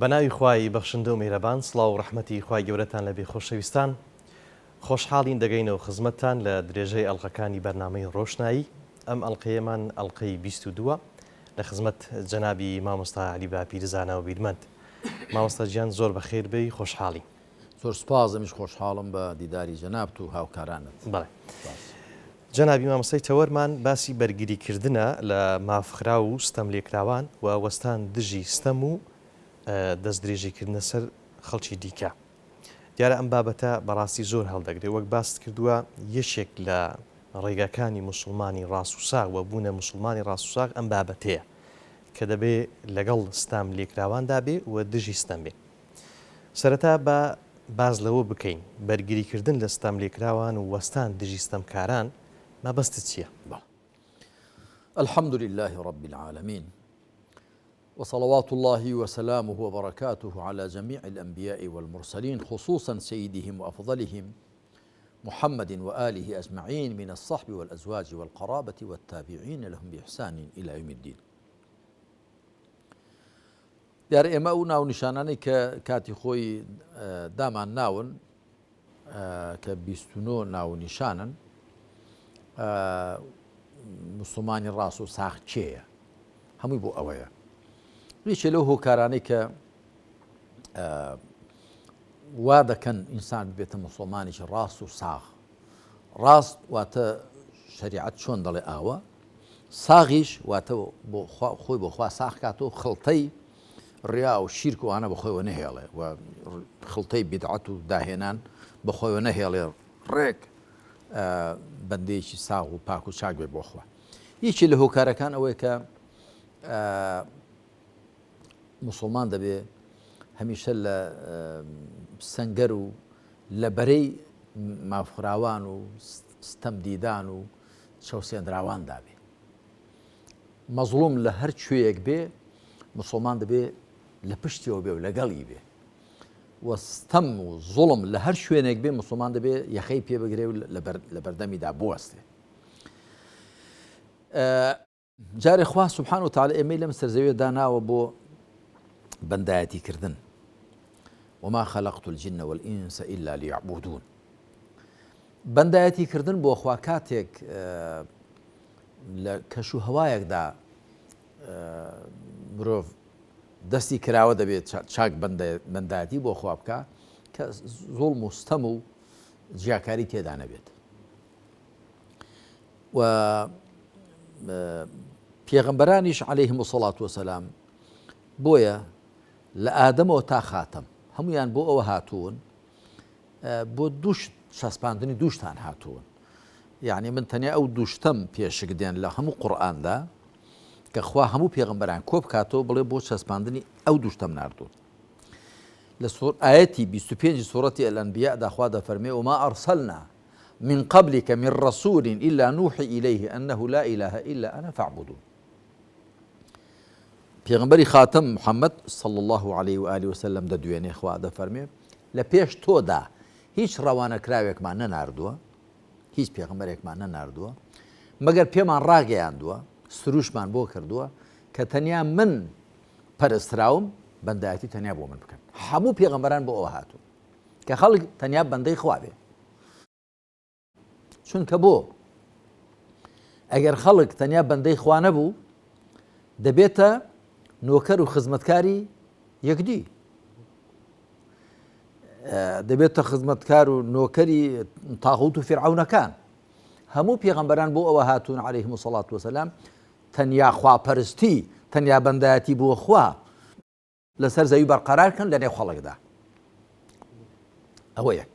بەناوی خوای بەخشندە و میهرەبان سڵاو و ڕەحمەتی خوای گەورەتان لەبێ خۆشەویستان خۆشحاڵین دەگەینەوە خزمەتتان لە درێژەی ئەڵقەکانی بەرنامەی ڕۆشنایی ئەم ئەڵقەیەمان ئەڵقەی 22 لە خزمەت جەنابی مامۆستا عەلی باپیرزانە و بیرمەند. مامۆستا گیان زۆر بەخێر بێی خۆشحاڵی. زۆر سپاس، ئەمیش خۆشحاڵم بە دیداری جەنابت و هاوکارانت. بەڵێ جەنابی مامۆستای تەوەرمان باسی بەرگریکردنە لە مافخرا و ستەم لێکراوان و وەستان دژی ستەم و دەست درێژیکردنە سەر خەڵکی دیکە. دیارە ئەم بابەتە بەڕاستی زۆر هەڵدەگرێت وەک باست کردووە یەشێک لە ڕێگاکانی موسڵمانی ڕاستوساغ و بوونە موسڵمانی ڕاستوساغ ئەم بابەتەیە کە دەبێ لەگەڵ ستام لێکراواندا بێ و دژی ستەم بێ. سەرەتا بە باز لەوە بکەین بەرگریکردن لە ستام لێکراوان و وەستان دژی ستەمکاران مەبەستت چییە؟ الحمد لله رب العالمين وصلوات الله وسلامه وبركاته على جميع الأنبياء والمرسلين خصوصا سيدهم وأفضلهم محمد وآله أجمعين من الصحب والأزواج والقرابة والتابعين لهم بإحسان إلى يوم الدين. دیارە ئێمە ئەو ناو نیشانانەی کە کاتی خۆی دامان ناون کە 29 ناو نیشانن موسڵمانی ڕاست و ساغ چێیە؟ هەمووی بۆ ئەوەیە. ڕیشە لەو هۆکارانەی کە وا دەکەن ئینسان ببێتە موسڵمانێکی ڕاست و ساغ. ڕاست واتە شەریعەت چۆن دەڵێ ئاوە، ساغیش واتە خۆی بۆ خوا ساغ کاتەوە خڵتەی ڕیا و شیرک و وانە بەخۆیەوە نەهێڵێ و خڵتەی بیدعەت و داهێنان بەخۆیەوە نەهێڵێ، ڕێک بەندەیەکی ساغ و پاک و چاک بێ بۆ خوا. یەکی لە هۆکارەکان ئەوەیە کە موسڵمان دەبێ هەمیشە لە سەنگەر و لە بەرەی مافخراوان و ستەم دیدان و چەوسێنراوان دابێ. مەزڵوم لە هەر کوێیەک بێ موسڵمان دەبێ لە پشتیەوە بێ و لەگەڵی بێ و ستەم و زوڵم لە هەر شوێنێک بێ موسڵمان دەبێ یەخەی پێ بگرێ و لە بەردەمیدا بوەستێ. جارێ خوا سوبحانه وتعالى ئێمەی لەم سەرزەویە داناوە بۆ بەندایەتیکردن. وما خلقت الجن والإنس إلا ليعبدون. بەندایەتیکردن بۆ خوا کاتێک لە کەش و هەوایەکدا مرۆڤ دەستی کراوە دەبێت چاک بەندایەتی بۆ خوا بکە کە زوڵم و ستەم و جیاکاری تێدا نەبێت. و پێغەمبەرانیش عەلەیهیم الصەڵات وەسەلام بۆیە لە ئادەمەوە تا خاتەم هەمویان بۆ ئەوە هاتوون بۆ دووشت شەسپاندنی دووشتان هاتوون. یعنی من تەنیا ئەو دووشتەم پێشک دێن لە هەموو قورئاندا کە خوا هەموو پێغەمبەران کۆ بکاتەوە بڵێ بۆ شەسپاندنی ئەو دووشتەم ناردوون. لە ئایەتی 25 سوورەتی الأنبیاءدا خوا دەفەرمێ وما أرسلنا من قبلك من رسول إلا نوحي إليه أنه لا إله إلا أنا فاعبدون. پێغەمبەری خاتەم محەممەد صلى الله عليه وآله وسلم دەدوێنێ خوا دەفەرمێ لە پێش تۆدا هیچ ڕەوانەکراوێکمان نەناردووە، هیچ پێغەمبەرێکمان نەناردووە مەگەر پێمان ڕاگەیاندووە، سروشمان بۆ کردووە کە تەنیا من پەرستراوم بەندایەتی تەنیا بۆ من بکەن. هەموو پێغەمبەران بۆ ئەوە هاتوون کە خەڵک تەنیا بەندەی خوا بێ. چونکە بۆ ئەگەر خەڵک تەنیا بەندەی خوا نەبوو دەبێتە نۆکەر و خزمەتکاری یەکدی، دەبێتە خزمەتکار و نۆکەری تاغوت و فیرعەونەکان. هەموو پێغەمبەران بۆ ئەوە هاتوون عەلەیهیم الصەڵات وەسەلام تەنیا خواپەرستی تەنیا بەندایەتی بۆ خوا لەسەر زەوی بەرقەرارکەن لە نێو خەڵکدا. ئەوە یەک.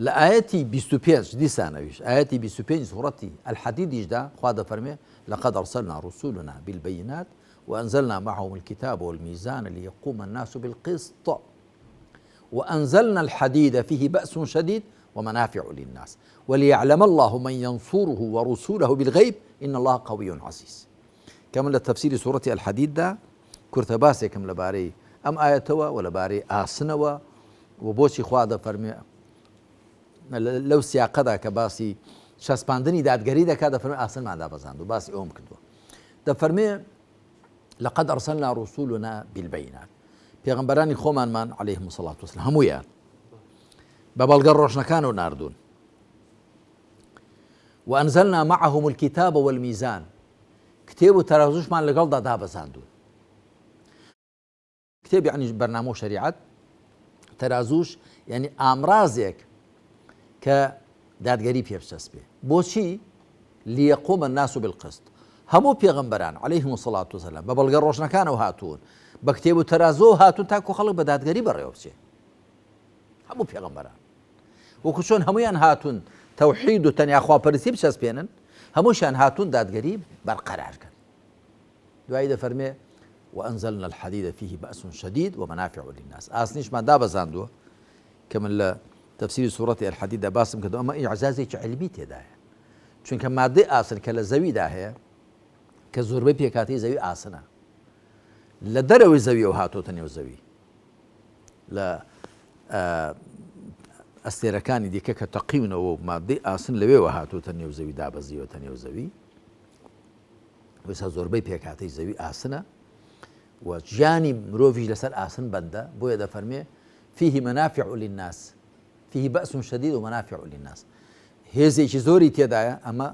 لە ئایەتی 25 دیسانەویش ئایەتی 25 سوورەتی الحەدیدیشدا خوا دەفەرمێ لقد أرسلنا رسولنا بالبينات وأنزلنا معهم الكتاب والميزان ليقوم الناس بالقسط وأنزلنا الحديد فيه بأس شديد ومنافع للناس وليعلم الله من ينصره ورسوله بالغيب إن الله قوي عزيز. كما لتفسير سورة الحديد دا كرتباسي كم لباري أم آياتوا ولباري آسنوا وبوشي خواد فرمي لو سياقدا كباسي شاسباندني دادگەری دەکات دەفەرمێ ئاسنمان دابەزاند و باسی ئەوم کردووە. دەفەرمێ لقد أرسلنا رسولنا بالبينات پێغەمبەرانی خۆمانمان عەلەیهیمو سەڵات وەسەلام هەموویان بە بەڵگە ڕۆشنەکان و ناردوون. وأنزلنا معهم الكتاب والميزان كتاب ترازوشمان لەگەڵدا دابەزاندوون. كتاب يعني برنامج شريعة، ترازوش يعني ئامرازێک کە دادگەری پێ بچەسبێ. بۆچی؟ ليقوم الناس بالقسط. هەموو پێغەمبەران عەلەیهیمو سەڵات وەسەلام بە بەڵگە ڕۆشنەکانەوە هاتوون، بە کتێب و تەرازۆ هاتوون تاکو خەڵک بە دادگەری بەڕێوە بچێ. هەموو پێغەمبەران وەکو چۆن هەمویان هاتوون تەوحید و تەنیا خواپەرستی بچەسپێنن، هەمووشیان هاتوون دادگەری بەرقەرارکەن. دوایی دەفەرمێ وأنزلنا الحديد فيه بأس شديد ومنافع للناس. ئاسنیشمان دابەزاندووە کە من لە تەفسیری سوورەتی الحەدیددا باسم کردەوە، ئەمە ئیعجازێکی عیلمی تێدایە، چونکە مادەی ئاسن کە لە زەویدا هەیە کە زۆربەی پێکاتی زەوی ئاسنە، لە دەرەوەی زەویەوە هاتۆتە نێو زەوی، لە ئەستێرەکانی دیکە کە تەقیونەوە مادەی ئاسن لەوێوە هاتۆتە نێو زەوی، دابەزیوەتە نێو زەوی. وێستا زۆربەی پێکاتی زەوی ئاسنە و ژیانی مرۆڤیش لەسەر ئاسن بەندە، بۆیە دەفەرمێ فيه منافع للناس، فيه بأس شديد ومنافع للناس. هێزێکی زۆری تێدایە، ئەمە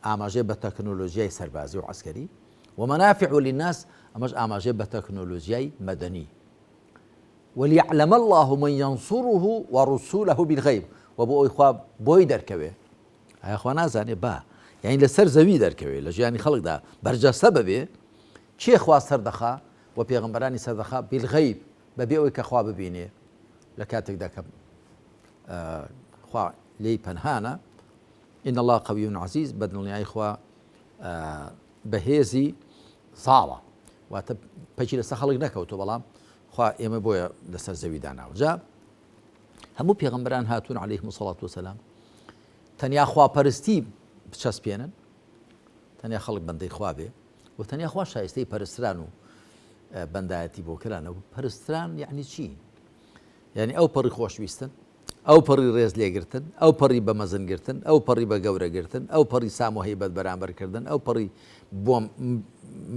ئاماژێ بە تەکنۆلۆژیای سەربازی و عەسکەری، ومنافع للناس ئەمەش ئاماژێ بە تەکنۆلۆژیای مەدەنی. وليعلم الله من ينصره ورسوله بالغيب. وبۆ ئەوی خوا بۆی دەرکەوێ، ئایا خوا نازانێ با یعنی لەسەر زەوی دەرکەوێ، لە ژیانی خەڵکدا بەرجەستە ببێ چێ خوا سەردەخا و پێغەمبەرانی سەردەخا بالغەیب، بەبێ ئەوەی کە خوا ببینێ لە کاتێکدا کە خوا لێی پەنهانە. إن الله قوي عزيز، بەدڵنیایی خوا بەهێزی ساڵە، واتە پەچی لەسەر خەڵک نەکەوتۆ، بەڵام خوا ئێمە بۆیە لەسەر زەوی داناوە. جا هەموو پێغەمبەران هاتوون عەلەیهیمو سەڵات وەسەلام تەنیا خواپەرستی بچەسپێنن، تەنیا خەڵک بەندەی خوا بێ و تەنیا خوا شایستەی پەرستران و بەندایەتی بۆ کرانەوە. پەرستران یعنی چی؟ یعنی ئەو پەڕی خۆشویستن، ئەو پەڕی ڕێز لێگرتن، ئەو پەڕی بە مەزنگرتن، ئەو پەڕی بە گەورەگرتن، ئەو پەڕی سام و هەیبەت بەرامبەرکردن، ئەو پەڕی بۆ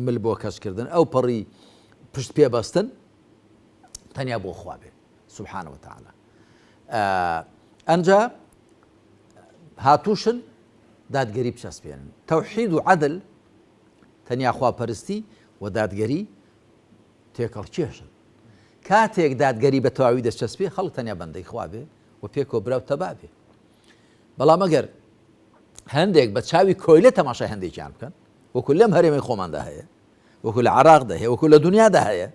مل بۆ کەشکردن، ئەو پەڕی پشت پێبەستن، تەنیا بۆ خوا بێ سوبحانە وتەعالا. ئەنجا هاتووشن دادگەری بچەسپێنن، تەوحید و عەدل، تەنیا خواپەرستی و دادگەری تێکەڵکێشن. کاتێک دادگەری بە تەواوی دەچەسپێ، خەڵک تەنیا بەندەی خوا بێ و پێکەوە براو تەبا بێ. بەڵام ئەگەر هەندێک بە چاوی کۆیلە تەماشای هەندێکیان بکەن، وەکو لەم هەرێمەی خۆماندا هەیە، وەکو لە عێراقدا هەیە، وەکو لە دنیادا هەیە،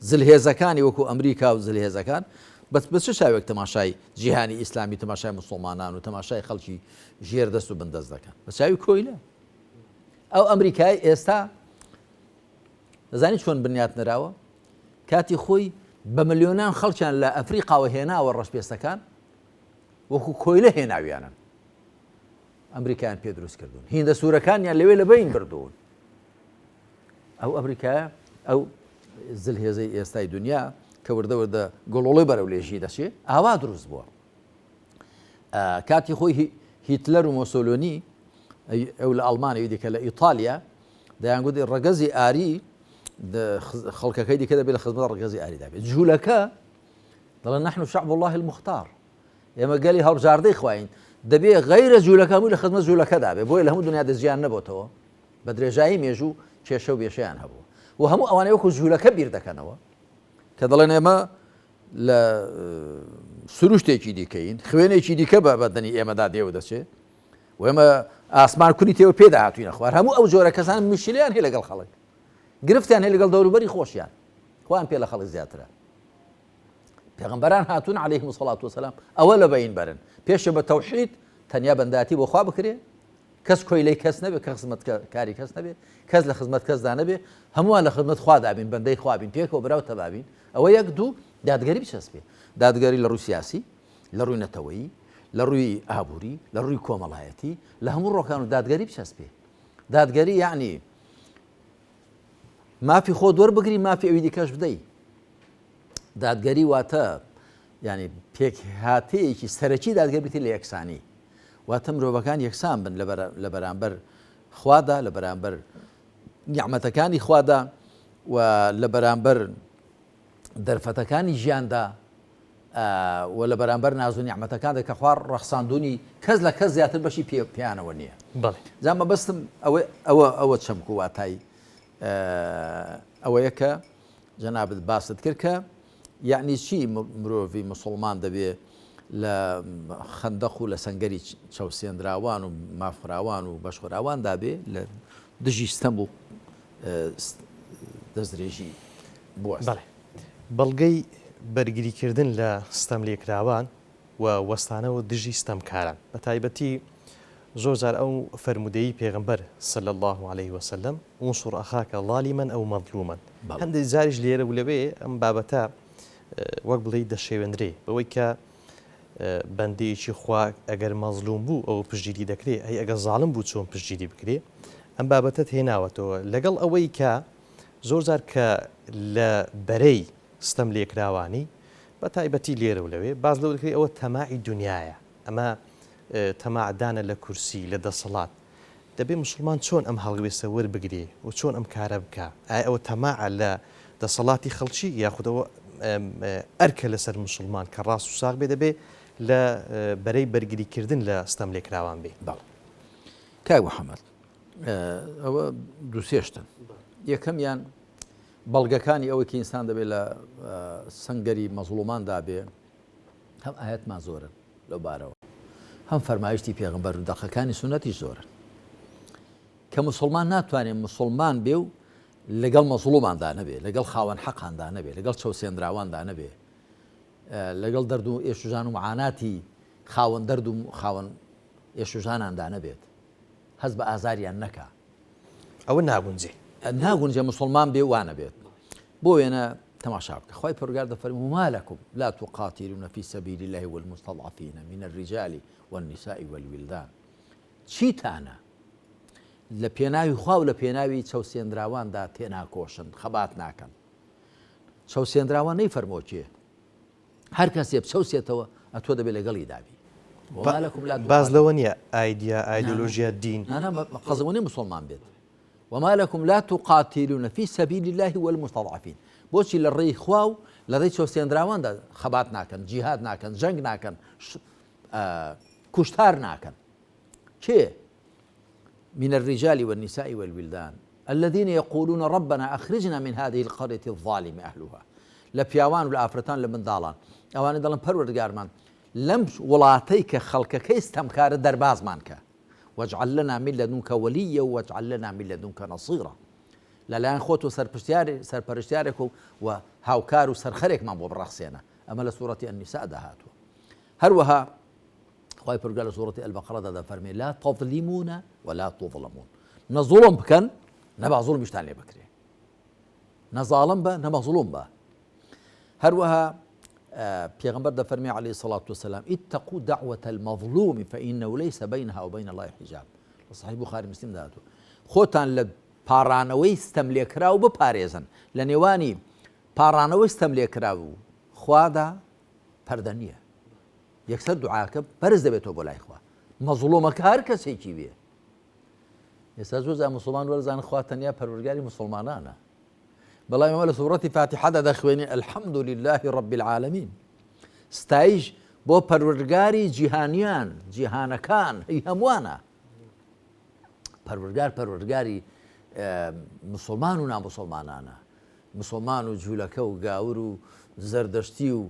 زلهێزەکانی وەکو ئەمریکا و زلهێزەکان بە چه شاوێک تەماشای جیهانی ئیسلامی، تەماشای موسڵمانان و تەماشای خەڵکی ژێردەست و بندەست دەکەن بە چاوی کۆیلە. ئەو ئەمریکای ئێستا دەزانی چۆن بنیات نراوە؟ کاتی خۆی بە ملیۆنان خەڵکیان لە ئەفریقاوە هێناوە ڕەشپێستەکان، وەکو کۆیلە هێناویانن، ئەمریکایان پێ دروست کردوون، هیندە سوورەکانیان لەوێ لە بین بردوون. ئەو ئەمریکایە ئەو زلهێزەی ئێستای دنیا کە وردە گۆڵۆڵی بەرەو لێژی دەچێ ئاوا دروست بووە. کاتی خۆی هیتلەر و مۆسۆلۆنی ئەو لە ئەڵمانیا دیکە لە ئیتالیا دەیانگوتی ڕەگەزی ئاری خەڵکەکەی دیکە دەبێت لە خزمەت ڕەگەزی ئاریدا بێت. جوولەکە دەڵێن نحن شعب الله المختار، ئێمە گەلی هەڵبژاردەی خواین، دەبێت غەیرە جوولەکە هەمووی لە خزمەت جوولەکەدا بێت، بۆیە لە هەموو دنیا دەستگیان نەبووتەوە، بە درێژایی مێژوو کێشە و بێشەیان هەبوو. و هەموو ئەوانەی وەکو جوولەکە بیر دەکەنەوە کە دەڵێن ئێمە لە سروشتێکی دیکەین، خوێنێکی دیکە بە بەدەنی ئێمەدا دێوە دەچێت و ئێمە ئاسمان کوری تێوە پێدا هاتووینە خوار. هەموو ئەو جۆرە کەسان مشکلیان هەیە لەگەڵ خەڵک، گرفتیان هەیە لەگەڵ دەوروبەری خۆشیان، خۆیان پێ لە خەڵک زیاترە. پێغەمبەران هاتوون عەلەیهیمو سەڵات وەسەلام ئەوە لە بەین بەرن، پێشە بە تەوحید تەنیا بەنداتی بۆ خوا بکرێ، کەس کۆیلەی کەس نەبێ، کە خزمەتکاری کەس نەبێ، کەس لە خزمەت کەسدا نەبێ، هەمووان لە خزمەت خوا دابین، بەندەی خوا بین، پێکەوە براو تەبابین. ئەوە یەک دوو دادگەری بچەسپێ، دادگەری لە ڕووی سیاسی، لە ڕووی نەتەوەیی، لە ڕووی ئابووری، لە ڕووی کۆمەڵایەتی، لە هەموو ڕۆکان و دادگەری بچەسپێ. دادگەری یعنی مافی خۆ دۆربگری، مافی ئەوی دیکەش بدەی. دادگەری واتە یعنی پێکهاتەیەکی سەرەکی دادگەر بێتی لە یەکسانی، واتە مرۆڤەکان یەکسان بن لە بەرامبەر خوادا، لە بەرامبەر نیعمەتەکانی خوادا و لە بەرامبەر دەرفەتەکانی ژیاندا و لە بەرامبەر ناز و نیعمەتەکاندا کە خوار ڕەخساندونی کەس لە کەس زیاتر بەشی پیانەوە نییە. بەڵێ زانمە بەستم ئەوە چەمک و واتای ئەوەیە کە جەنابەت باست کرد کە یعنی چی مرۆڤی مسلمان دەبێ لە خەندەق و لە سەنگەری چەوسێنراوان و مافراوان و بەشخوراوان دابێ لە دژی ستەم و دەستدرێژی بووە. بەڵگەی بەرگریکردن لە ستەم لێکراوان و وەستانەوە دژی ستەمکاران بە تایبەتی زۆر جار ئەو فەرمودەیی پێغەمبەر صلی الله عليه وسلم انصر أخاك ظالما أو مظلوما هەندێک جاریش لێرە و لەوێ ئەم بابەتە وەک بڵێ دەشێوێنرێ بەوەی کە بەندەیەکی خوا ئەگەر مەظلوم بوو ئەو پشتگیری دەکرێت هەی ئەگەر زاڵم بوو چۆن پشتگیری بکرێ ئەم بابەتە هێناوەتەوە لەگەڵ ئەوەی کە زۆر جار کە لە بەرەی ستەم لێکراوانی بە تایبەتی لێرە و لەوێ باز لەو دەکرێت ئەوە تەماعی دنیاە ئەمە تەماعدانە لە کورسی لە دەسەڵات دەبێ مسلمان چۆن ئەم هەڵوێستە وەربگرێ و چۆن ئەم کارە بکە ئایا ئەوە تەماعە لە دەسەڵاتی خەڵکی یاخودەوە ئەرکە لەسەر مسلمان کە ڕاست و ساغ بێ دەبێ لە بەرەی بەرگریکردن لە ستەم لێکراوان بێ. بەڵێ کاک محەممەد ئەوە دووسێشتن یەکەمیان بەڵگەکانی ئەوەی کە ئینسان دەبێت لە سەنگەری مەزڵوماندا بێ هەم ئاەتمان زۆرن لەو بارەوە هەم فەرمایشتی پێغەمبەر و دەقەکانی سونەتی زۆرن کە مسلمان ناتوانێت مسلمان بێ و لەگەڵ مەزڵوماندا نەبێ لەگەڵ خاوەن حەقاندا نەبێ لەگەڵ چەوسێنراواندا نەبێ لەگەڵ دەرد و ئێشوژان و معاناتی خاوەن دەرد و خاوەن ئێشوژاناندا نەبێت هەست بە ئازاریان نەکا ئەوە ناگونجێ ناگونجێ مسلمان بێ وانە بێت بۆ وێنە تەماشا بکە خی پەروەردگار دەفەرمێ وما لەکم لا تقاتلون في سبيل الله والمستضعفين من الرجال والنساء والولدان چیتانە لە پێناوی خوا و لە پێناوی چەوسێنراواندا تێناکۆشن خەبات ناکەن چەوسێنراوان نەیفەرمۆکێ هەر کەسێ بچەوسێتەوە ئەتۆ دەبێت لەگەڵی دابی باز لەوە نییە ئایدیا ئایدۆلۆژیا دین قەزەوەنی مسلمان بێت وما لكم لا تقاتلون في سبيل الله والمستضعفين بۆچی لە ڕێی خوا و لە ڕێی چەوسێنراواندا خەبات ناکەن جیهاد ناکەن جەنگ ناکەن کوشتار ناکەن کێ من الرجال والنساء والولدان الذين يقولون ربنا أخرجنا من هذه القرية الظالم أهلها لە پیاوان و لە ئافرەتان لە منداڵان ئەوانە دەڵێن پەروەردگارمان لەم وڵاتەی کە خەڵکەکەی ستەمکارە دەربازمان کە واجعل لنا من لدنك وليا واجعل لنا من لدنك نصيرا لەلایەن خۆت و سەرپەرشتیارێک و هاوکار و سەرخەرێکمان بۆ بڕەخسێنە ئەمە لە سوورەتی ئەنیسا داهاتوە هەروەها خی پرگا لە سوورەتی ئەلبەقەرەدا دەفەرمێ لا تظلیمون ولا تظلمون نە زوڵم بکەن نەبا زوڵمیشتان لێ بکرێ نەزاڵم بە نەمەزڵوم بە هەروەها پێغەمبەر دەفەرمێ عليه الصلاة والسلام اتقوا دعوة المظلوم فإنه ليس بينها وبين الله حجاب لە صحیح بوخاری مسلم داهاتوە خۆتان لە پاڕانەوەی ستەم لێکرا و بپارێزن لە نێوانی پاڕانەوەی ستەم لێکرا و خوادا پەردە نییە یەکسەر دوعاکە بەرز دەبێتەوە بۆ لای خوا مەزڵومەکە هەر کەسێکی بێ ئێستا زۆر مسلمان وەرزانن خوا تەنیا پەروەردگاری مسلمانانە بەڵام ئەمە لە سوورەتی فاتحەدا دەخوێنێ الحەمد لله رب العالمین ستایش بۆ پەروەردگاری جیهانیان جیهانەکان هەی هەمووانە پەروەردگاری مسلمان و نامسلمانانە مسلمان و جوولەکە و گاور و زەردەشتی و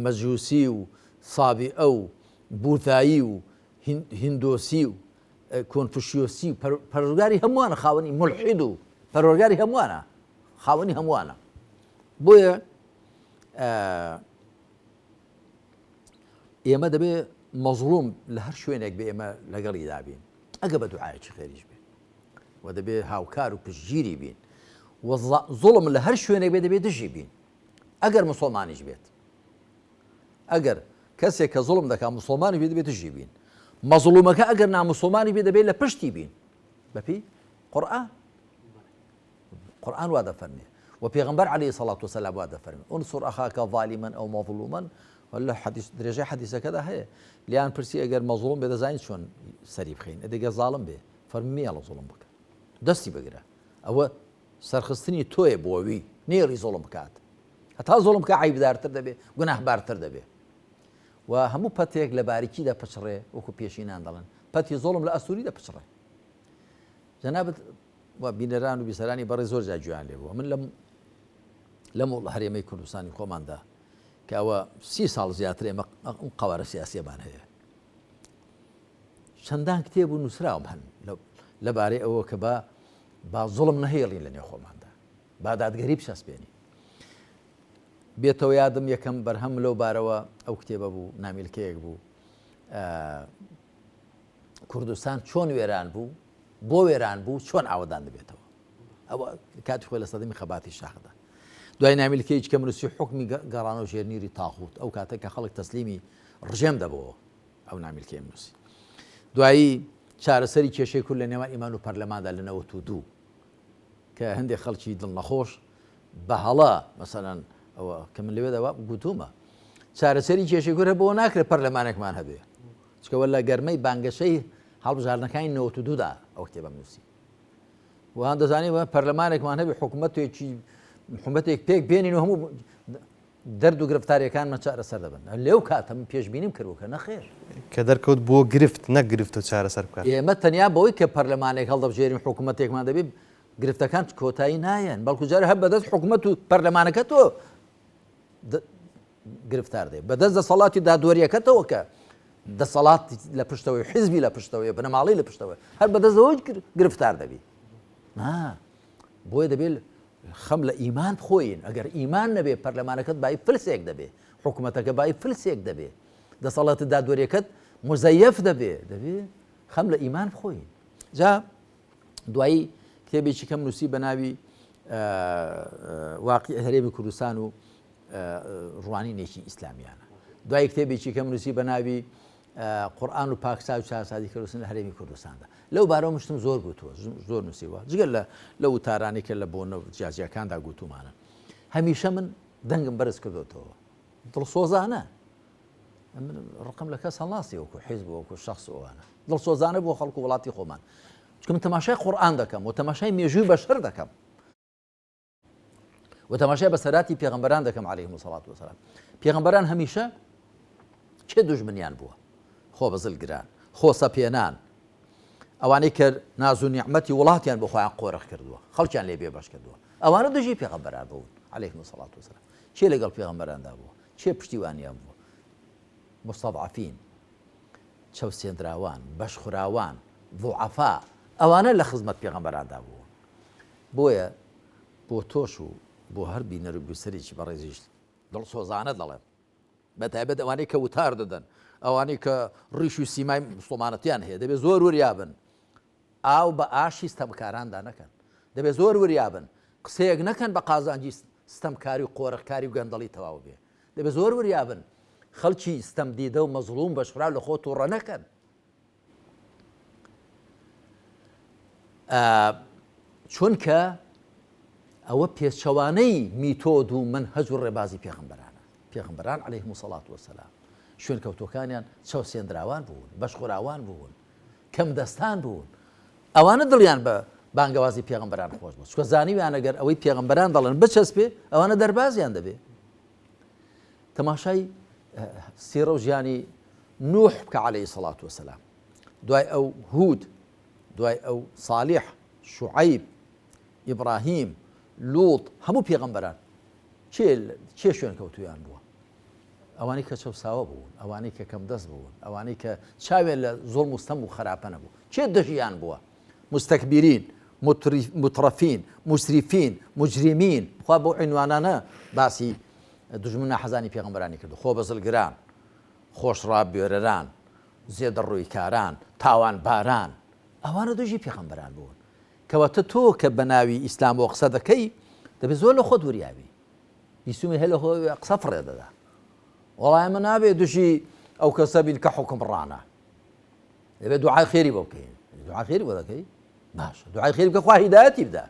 مەجووسی و سابئە و بوتایی و هیندۆسی و کۆنفوشیۆسی و پەروەردگاری هەمووانە خاوەنی مولحید و پەروەردگاری هەمووانە خاوەنی هەمووانە بۆیە ئێمە دەبێ مەزڵوم لە هەر شوێنێک بێ ئێمە لەگەڵی دابین ئەگە بە دوعایەکی خێریش بێ و دەبێ هاوکار و پشتگیری بین و زوڵم لە هەر شوێنێک بێ دەبێ دژی بین ئەگەر مسلمانیش بێت ئەگەر کەسێک کە زوڵم دەکات مسلمانی بێ دەبێت دژی بین مەزڵومەکە ئەگەر نامسلمانی بێ دەبێت لە پشتی بین بەپی قورئان وا دەفەرمێ و پێغەمبەر عليه الصلاة والسلام وا دەفەرمێ انصر أخاك ظالما أو مظلوما ولا درێژەی حەدیثەکەدا هەیە لیان پرسی ئەگەر مەزڵوم بێ دەزانیت چۆن سەری بخەین ئەدەگە زاڵم بێ فەرمی مێڵە زوڵم بکە دەستی بگرە ئەوە سەرخستنی تۆیە بۆوی نێڕی زوڵم بکات هەتا زۆڵم کە عیبدارتر دەبێ گوناهبارتر دەبێ و هەموو پەتێک لە باریکی دەپچڕێ وەکو پێشینان دەڵێن پەتی زۆڵم لە ئەسووری دەپچڕێ جەنابەت و بینەران و بیسەرانی بەڕێ زۆر جاگویان لێ بووە من لەم هەرێمەی کوردستانی خۆماندا کە ئەوە 30 ساڵ زیاتر ئێمە قەوارە سیاسیەمان هەیە چەندان کتێب و نووسراوم هەن لەبارەی ئەوە کە با زوڵم نەهێڵین لە نێو خۆماندا با دادگەری بچەسپێنی بێتەوە یادم یەکەم بەرهەم لەو بارەوە ئەو کتێبە بوو نامیلکەیەک بوو کوردستان چۆن وێران بوو بۆ وێران بوو چۆن ئاوەدان دەبێتەوە ئەوە کاتی خۆی لە سەدەمی خەباتی شاخدا دوای نامیلکەیەک کە منوسی حکمی گەڕانە و ژێرنیری تاغوت ئەو کاتە کە خەڵک تەسلیمی ڕژێم دەبەوە ئەو نامیلکەی منوسی دوایی چارەسەری کێشەی کورد لە نێوان ئیمان و پەرلەماندا لە 92 کە هەندێک خەڵکی دڵنەخۆش بە هەڵا مەسەلەن ئەوە کە من لەوێدا گوتومە چارەسەری کێشەی کورد بۆ ناکرێت پەرلەمانێکمان هەبێ چکەوە لە گەرمەی بانگەشەی هەڵبژاردنەکانی 92دا ئەو کتێبە منوسی وان دەزانێت پەرلەمانێکمان هەبێ حکوومەتێک پێک بێنین و هەموو دەرد و گرفتاریەکانمان چارەسەر دەبن لێو کاتە من پێشبینیم کردو کە نەخێر کە دەرکەوت بۆ گرفت نەگرفت و چارەسەر بکات ئێمە تەنیا بەوەی کە پەرلەمانێک هەڵدەبژێرین حکوومەتێکمان دەبێت گرفتەکان کۆتایی نایەن بەڵکو جارە هەر بەدەست حکوومەت و پەرلەمانەکە تۆ گرفتار دێ بەدەست دەسەڵاتی دادوەریەکەتەوە کە دەسەڵات لە پشتەوەی حیزبی لە پشتەوەی بنەماڵی لە پشتەوە هەر بەدەستەوەی گرفتار دەبی بۆیە دەبێت خەم لە ئیمان بخۆین ئەگەر ئیمان نەبێ پەرلەمانەکەت بای فلسێک دەبێ حکوومەتەکە بای فلسێک دەبێ دەسەڵاتی دادوەریەکەت مزەیەف دەبێ خەم لە ئیمان بخۆین جا دوایی کتێبێکی کەم نووسی بە ناوی واقعی هەرێمی کوردستان و ڕوانینێکی ئیسلامیانە دوای کتێبێکی کەم نووسی بە ناوی قورئان و پاکسا و چارەسازی کردوستن لە هەرێمی کوردستاندا لەو بارەوە مشتم زۆر گوتووە زۆر نووسیوە جگەل لە وتارانی کە لە بۆنە جیاجیەکاندا گوتومانە هەمیشە من دەنگم بەرز کردوتەوە دڵسۆزانە ڕقم لە کەس هەڵناسی وەکو حیزب وەکو شەخص ئەوانە دڵسۆزانە بۆ خەڵکو وڵاتی خۆمان چکە من تەماشای قورئان دەکەم و تەماشای مێژووی بەشەر دەکەم و تەماشای بەسەراتی پێغەمبەران دەکەم عەلەیهیمو سەڵات وەسەلام پێغەمبەران هەمیشە چێ دوژمنیان بووە خۆ بەزلگران خۆ سەپێنان ئەوانەی کە ناز و نیعمەتی وڵاتیان بۆ خۆیان قۆرەخ کردووە خەڵکیان لێ بێبەش کردووە ئەوانە دژی پێغەمبەران بوون عەلەیهیمو سەڵات وەسەلام چێ لەگەڵ پێغەمبەراندا بووە چێ پشتیوانیان بووە مستەضعەفین چەوسێنراوان بەشخوراوان ضوعەفا ئەوانە لە خزمەت پێغەمبەراندا بوون بۆیە بۆ تۆش و بۆ هەر بینەر و گوسەرێکی بەڕێزیش دڵسۆزانە دەڵێم بەتایبەت ئەوانەی کە وتار دەدەن ئەوانەی کە ڕیش و سیمای مسڵمانەتیان هەیە دەبێت زۆر وریابن ئاو بە ئاشی ستەمکاراندا نەکەن دەبێت زۆر وریابن قسەیەک نەکەن بە قازانجی ستەمکاری و قۆرەخکاری و گەندەڵی تەواو بێ دەبێت زۆر وریابن خەڵکی ستەم دیدە و مەزڵوم بەشخرا لە خۆ تووڕە نەکەن چونکە ئەوە پێچەوانەی میتۆد و منهەج و ڕێبازی پێغەمبەران عەلەیهیمو سەڵات وەسەلام شوێن کەوتەکانیان چەوسێنراوان بوون بەشخوراوان بوون کەم دەستان بوون ئەوانە دڵیان بە بانگەوازی پێغەمبەران خۆش بوو چکە زانیویان ئەگەر ئەوەی پێغەمبەران دەڵێن بچەسپێ ئەوانە دەربازیان دەبێ تەماشای سیرە و ژیانی نوح بکە عەلەیهی سەڵات وەسەلام دوای ئەو هود دوای ئەو ساڵح شوعەیب ئیبراهیم لوط هەموو پێغەمبەران چێ شوێن کەوتویان بووە ئەوانەی کە چەوساوە بوون ئەوانەی کە کەم دەست بوون ئەوانەی کە چاوێن لە زۆڵم و ستەم و خراپە نەبوو چێ دژیان بووە مستەکبیرین مترفین مسریفین مجریمین خوا بۆ عنوانانە باسی دژمن ناحەزانی پێغەمبەرانی کردو خۆ بەزلگران خۆشڕابێرەران زێدە ڕوویکاران تاوان باران ئەوانە دژی پێغەمبەران بوون کەواتە تۆ کە بە ناوی ئیسلام و قسە دەکەی دەبێت زۆر لە خۆت وریابی بیسومی هەلە خۆی قسە فڕێ دەدا وەڵای من نابێت دوژی ئەو کەسە بین کە حوکمڕانە دەبێت دوعای خێری بۆ بکەین دوعای خێری بۆ دەکەی باشە دوعای خێری بکە خوا هیدایەتی بدە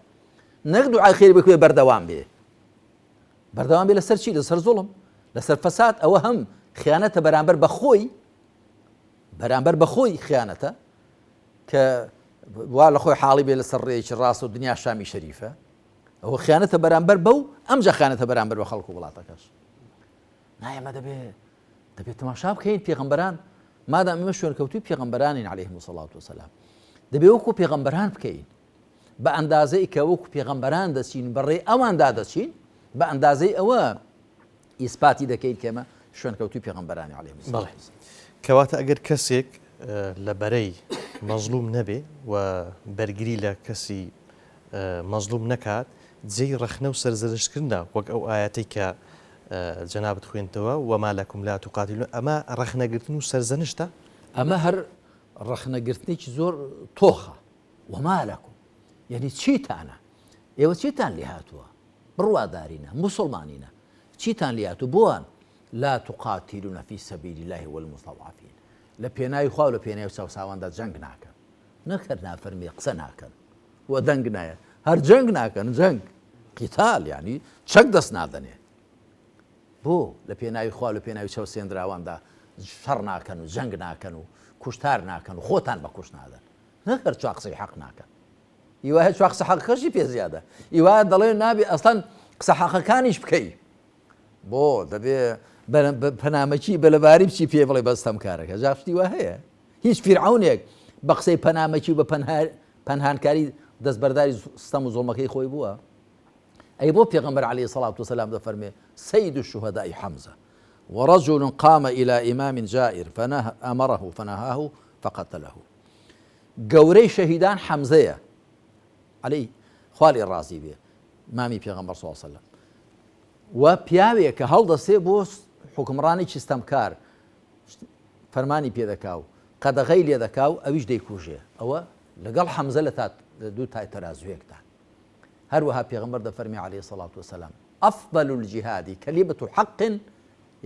نەک دوعای خێری بکوێ بەردەوام بێ بەردەوام بێ لەسەر چی لەسەر زوڵم لەسەر فەساد ئەوە هەم خیانەتە بەرامبەر بەخۆی خیانەتە کە وا لە خۆی حاڵی بێ لەسەر ڕێیەکی ڕاستە و دنیا شامی شەریفە ئەوە خیانەتە بەرامبەر بەو ئەمجا خیانەتە بەرامبەر بە خەڵک و وڵاتەکەش نایەمە دەبێت تەماشا بکەین پێغەمبەران مادام ئێمە شوێنکەوتوی پێغەمبەرانین عەلەیهیمو الصەڵاتو وەسەلام دەبێت وەکو پێغەمبەران بکەین بە ئەندازەی کە وەکو پێغەمبەران دەچین بەڕێ ئەواندا دەچین بە ئەندازەی ئەوە ئیسپاتی دەکەین کە ئێمە شوێنکەوتوی پێغەمبەرانی عەلەیهیمو الصەڵاتو وەسەلام کەواتە ئەگەر کەسێک لە بەرەی مەزلوم نەبێ و بەرگری لە کەسی مەزلوم نەکات جێی ڕەخنە و سەرزەرشتکردنا وەک ئەو ئاەتەی کە جەنابەت خوێنتەوە وەما لەکم لا توقاتیلون ئەمە ڕەخنەگرتن و سەرزەنشتە ئەمە هەر ڕەخنەگرتنێکی زۆر تۆخە وەما لەکم یعنی چیتانە ئێوە چیتان لێ هاتووە بڕوادارینە موسڵمانینە چیتان لێ هاتوو بۆوان لا تقاتلون في سبيل الله والمستضعفين لە پێناوی خوا و لە پێناوی چاوساواندا جەنگ ناکەن نەکرد نافەرمی قسە ناکەن وە دەنگ نایە هەر جەنگ ناکەن جەنگ قیتال یعنی چەک دەست نادەنێ بۆ لە پێناوی خوا لە پێناوی چاوسێنراواندا شەڕ ناکەن و جەنگ ناکەن و کوشتار ناکەن و خۆتان بە کوشت نادەن نەکرد چوا قسەی حەق ناکەن ئیوایە چوا قسە حەقەکەشی پێ زیادە ئیوایە دەڵێن نابێ ئەسڵەن قسە حەقەکانیش بکەی بۆ دەبێ پەنامەکی بەلەباری بچی پێ بڵێ بەستەم کارەکە جاشتی وا هەیە هیچ فیرعونێک بە قسەی پەنامەکی و بە پەنهانکاری دەستبەرداری ستەم و زۆڵمەکەی خۆی بووە ئەی بۆ پێغەمبەر عەلەیهی سەڵات وسەلام دەفەرمێ سەید الشوهەداء حەمزە ورجل قام إلى إمام جائر فأمره فنهاه فقتله گەورەی شەهیدان حەمزەیە عەلەی خوا لێ ڕازی بێ مامی پێغەمبەر صلی الله علیه وسلم و پیاوێک کە هەڵدەسێ بۆ حکمڕانێکی ستەمکار فەرمانی پێ دەکا و قەدەغەی لێ دەکا و ئەویش دەیکوژێ ئەوە لەگەڵ حەمزە لە دوو تای تەرازوێکدا هەروەها پێغەمبەر دەفەرمی عەلەیهی سەڵات وسەلام ئەفضل الجهاد كلمة حق